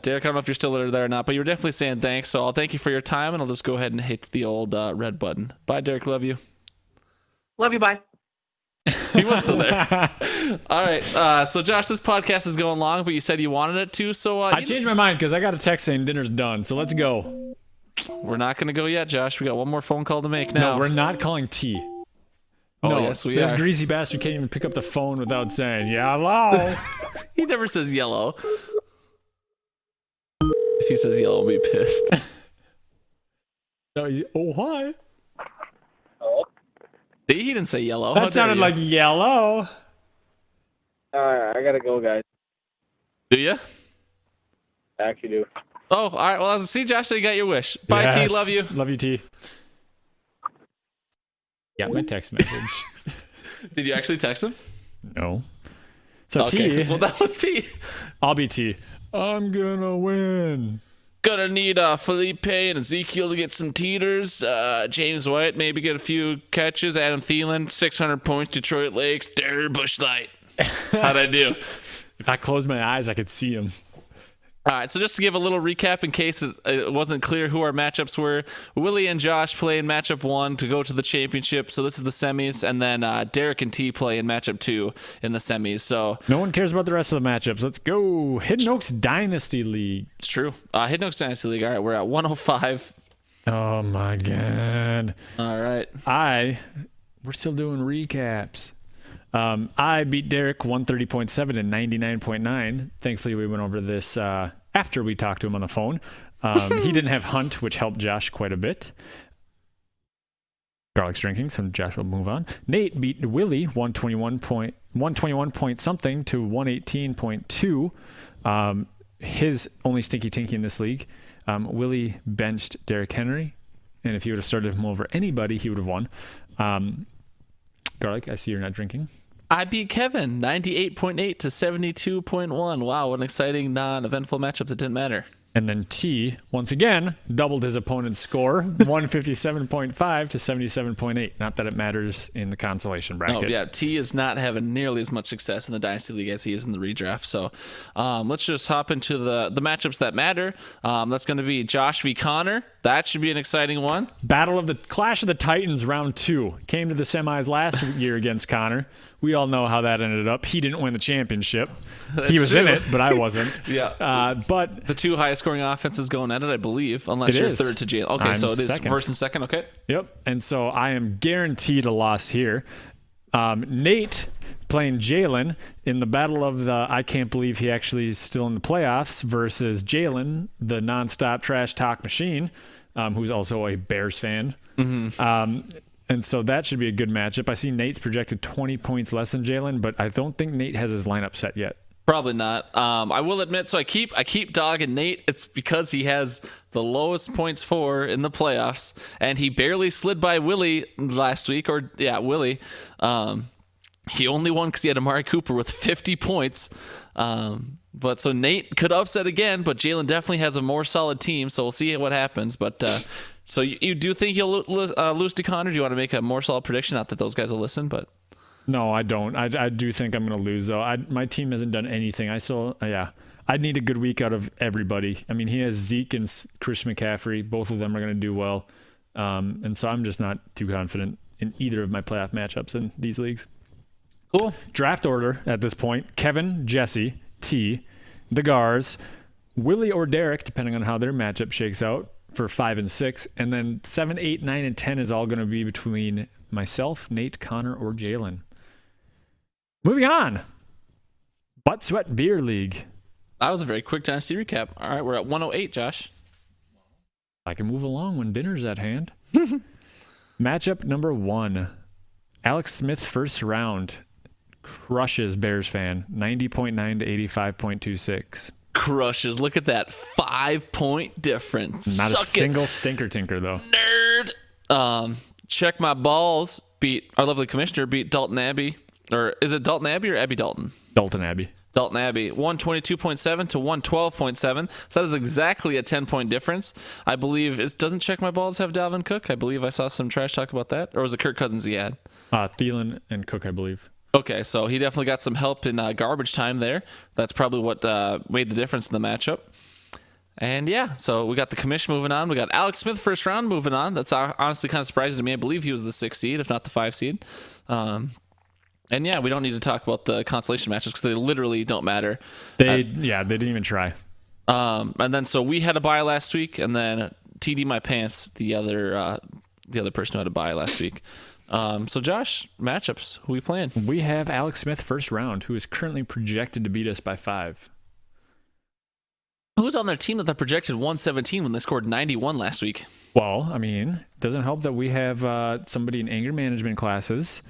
Derek, I don't know if you're still there or not, but you were definitely saying thanks. So I'll thank you for your time, and I'll just go ahead and hit the old red button. Bye, Derek. Love you. Love you. Bye. He was still there. All right. So, Josh, this podcast is going long, but you said you wanted it to. So I changed my mind because I got a text saying dinner's done. So let's go. We're not going to go yet, Josh. We got one more phone call to make now. No, we're not calling T. Oh, no, yes, we this are. greasy bastard can't even pick up the phone without saying, yeah, hello. He never says yellow. If he says yellow, I'll be pissed. No, oh, hi. He didn't say yellow. That sounded like yellow. All right, I gotta go, guys. Do you? I actually do. Oh, all right. Well, see, Josh, so you got your wish. Bye, Yes. T. Love you. Love you, T. Got my text message. Did you actually text him? No. So Okay. T. Well, that was T. I'll be T. I'm gonna win. Gonna need Felipe and Ezekiel to get some teeters. James White maybe get a few catches. Adam Thielen, 600 points. Detroit Lakes. Bush Light. How'd I do? If I close my eyes, I could see him. All right, so just to give a little recap in case it wasn't clear who our matchups were, Willie and Josh play in matchup 1 to go to the championship. So this is the semis, and then Derek and T play in matchup 2 in the semis. So No one cares about the rest of the matchups. Let's go. Hidden Oaks Dynasty League. it's true. Hidden Oaks Dynasty League. All right, we're at 105. Oh my god. All right. We're still doing recaps. I beat Derek 130.7 and 99.9. Thankfully, we went over this after we talked to him on the phone. He didn't have Hunt, which helped Josh quite a bit. Garlic's drinking, so Josh will move on. Nate beat Willie 121 point something to 118.2. His only stinky tinky in this league. Willie benched Derrick Henry, and if he would have started him over anybody, he would have won. Garlic, I see you're not drinking. I beat Kevin 98.8 to 72.1. Wow, what an exciting non-eventful matchup that didn't matter. And then T, once again, doubled his opponent's score, 157.5 to 77.8. Not that it matters in the consolation bracket. Oh, yeah, T is not having nearly as much success in the Dynasty League as he is in the redraft. So let's just hop into the matchups that matter. That's going to be Josh v. Connor. That should be an exciting one. Clash of the Titans round 2. Came to the semis last year against Connor. We all know how that ended up. He didn't win the championship. He was in it, but I wasn't. Yeah. But the two highest scoring offenses going at it, I believe, unless you're third to Jalen. Okay, so it is second. first and second. Okay. Yep. And so I am guaranteed a loss here. Nate playing Jalen in the battle of the I can't believe he actually is still in the playoffs versus Jalen, the nonstop trash talk machine, who's also a Bears fan. Mm-hmm. And so that should be a good matchup. I see Nate's projected 20 points less than Jalen, but I don't think Nate has his lineup set yet. Probably not. I will admit, so I keep dogging Nate. It's because he has the lowest points for in the playoffs, and he barely slid by Willie last week. Willie. He only won because he had Amari Cooper with 50 points. But so Nate could upset again, but Jalen definitely has a more solid team, so we'll see what happens. But so you do think he'll lose to Connor? Do you want to make a more solid prediction? Not that those guys will listen, but no, I don't. I do think I'm going to lose though. My team hasn't done anything. I'd need a good week out of everybody. I mean, he has Zeke and Chris McCaffrey. Both of them are going to do well, and so I'm just not too confident in either of my playoff matchups in these leagues. Cool. Draft order at this point: Kevin, Jesse, T, the Gars, Willie or Derek, depending on how their matchup shakes out for 5 and 6, and then 7, 8, 9, and 10 is all going to be between myself, Nate, Connor, or Jalen. Moving on. Butt Sweat Beer League. that was a very quick Dynasty recap. All right, we're at 108, Josh. I can move along when dinner's at hand. Matchup number 1. Alex Smith, first round, crushes Bears fan, 90.9 to 85.26. Crushes. Look at that 5-point difference. Not Suck a single stinker tinker, though. Nerd. Check my balls. Beat our lovely commissioner. Beat Dalton Abbey. Or is it Dalton Abbey or Abby Dalton? Dalton Abbey. Dalton Abbey, 122.7 to 112.7. So that is exactly a 10-point difference. I believe, doesn't Check My Balls have Dalvin Cook? I believe I saw some trash talk about that. Or was it Kirk Cousins he had? Thielen and Cook, I believe. Okay, so he definitely got some help in garbage time there. That's probably what made the difference in the matchup. And yeah, so we got the commission moving on. We got Alex Smith first round moving on. That's honestly kind of surprising to me. I believe he was the 6th seed, if not the 5 seed. And yeah, we don't need to talk about the consolation matches because they literally don't matter. They didn't even try. And then so we had a bye last week, and then TD My Pants, the other person who had a bye last week. So Josh, matchups, who we playing? We have Alex Smith first round, who is currently projected to beat us by 5. Who's on their team that they projected 117 when they scored 91 last week? Well, I mean, it doesn't help that we have somebody in anger management classes.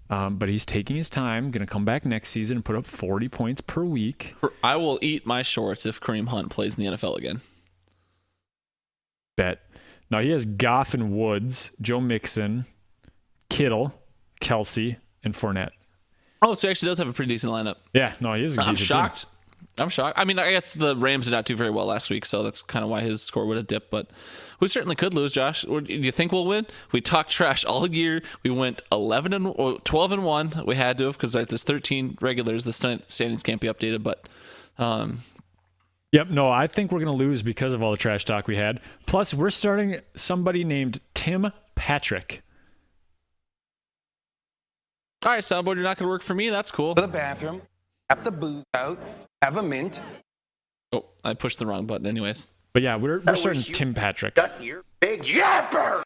But he's taking his time, going to come back next season and put up 40 points per week. I will eat my shorts if Kareem Hunt plays in the NFL again. Bet. Now he has Goff and Woods, Joe Mixon, Kittle, Kelsey, and Fournette. Oh, so he actually does have a pretty decent lineup. Yeah, no, he is a I'm decent shocked. team. I'm shocked. I mean, I guess the Rams did not do very well last week, so that's kind of why his score would have dipped. But we certainly could lose, Josh. Do you think we'll win? We talked trash all year. We went 12-1. We had to have because there's 13 regulars. The standings can't be updated, but. Yep, no, I think we're going to lose because of all the trash talk we had. Plus, we're starting somebody named Tim Patrick. All right, soundboard, you're not going to work for me. That's cool. To the bathroom, have the booze out, have a mint. Oh, I pushed the wrong button anyways. But yeah, we're starting Tim Patrick. Got your big yapper.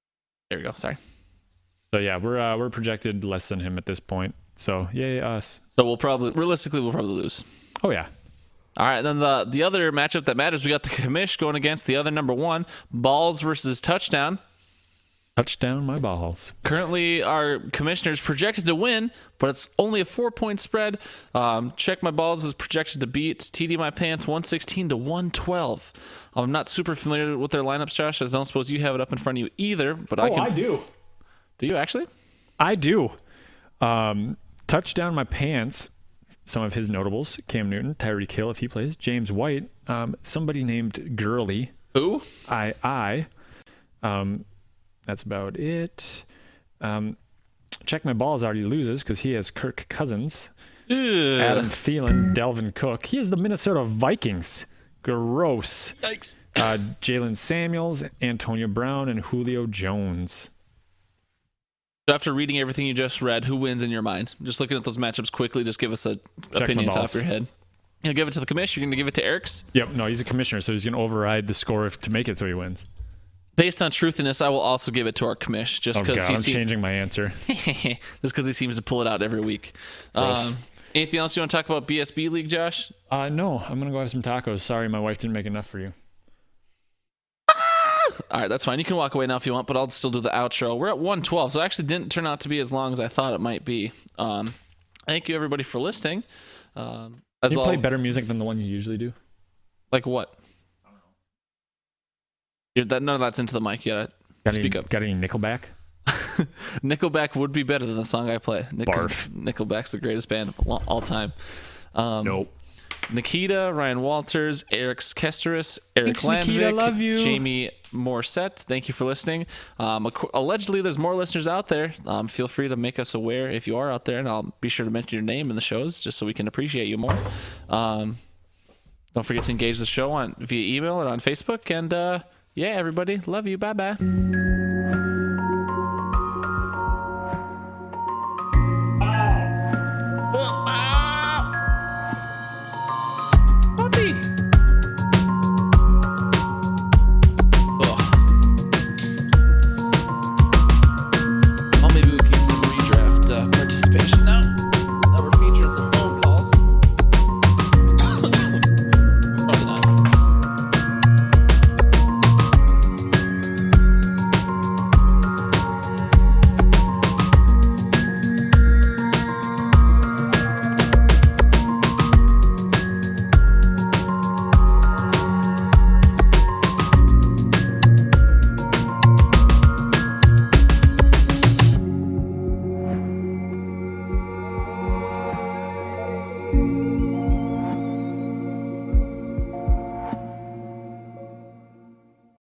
There we go. Sorry. So yeah, we're projected less than him at this point. So yay us. So we'll probably lose. Oh yeah. All right, then the other matchup that matters, we got the commish going against the other number 1, balls versus touchdown. Touchdown my balls. Currently, our commissioner's projected to win, but it's only a 4-point spread. Check My Balls is projected to beat TD My Pants 116 to 112. I'm not super familiar with their lineups, Josh. I don't suppose you have it up in front of you either, but I do. Do you actually? I do. Touchdown My Pants. Some of his notables: Cam Newton, Tyreek Hill if he plays, James White, somebody named Gurley. Who? That's about it. Check My Balls already loses because he has Kirk Cousins, Adam Thielen, Delvin Cook. He has the Minnesota Vikings. Gross. Yikes. Jalen Samuels, Antonio Brown, and Julio Jones. So after reading everything you just read, who wins in your mind? Just looking at those matchups quickly, just give us an opinion top of your head. You'll give it to the commissioner. You're going to give it to Eric's? Yep. No, he's a commissioner, so he's going to override the score to make it so he wins. Based on truthiness, I will also give it to our commish, just because I'm changing my answer. Just because he seems to pull it out every week. Anything else you want to talk about BSB League, Josh? No, I'm gonna go have some tacos. Sorry, my wife didn't make enough for you. All right, that's fine. You can walk away now if you want, but I'll still do the outro. We're at 112, so it actually didn't turn out to be as long as I thought it might be. Thank you, everybody, for listening. Can you play better music than the one you usually do? Like what? None of that's into the mic yet. Speak up. Got any Nickelback? Nickelback would be better than the song I play. Barf. Nickelback's the greatest band of all time. Nope. Nikita, Ryan Walters, Eric Kesteris, Eric Landvik, Nikita, love you. Jamie Morissette, thank you for listening. Allegedly, there's more listeners out there. Feel free to make us aware if you are out there, and I'll be sure to mention your name in the shows just so we can appreciate you more. Don't forget to engage the show via email or on Facebook. And yeah, everybody, love you. Bye-bye.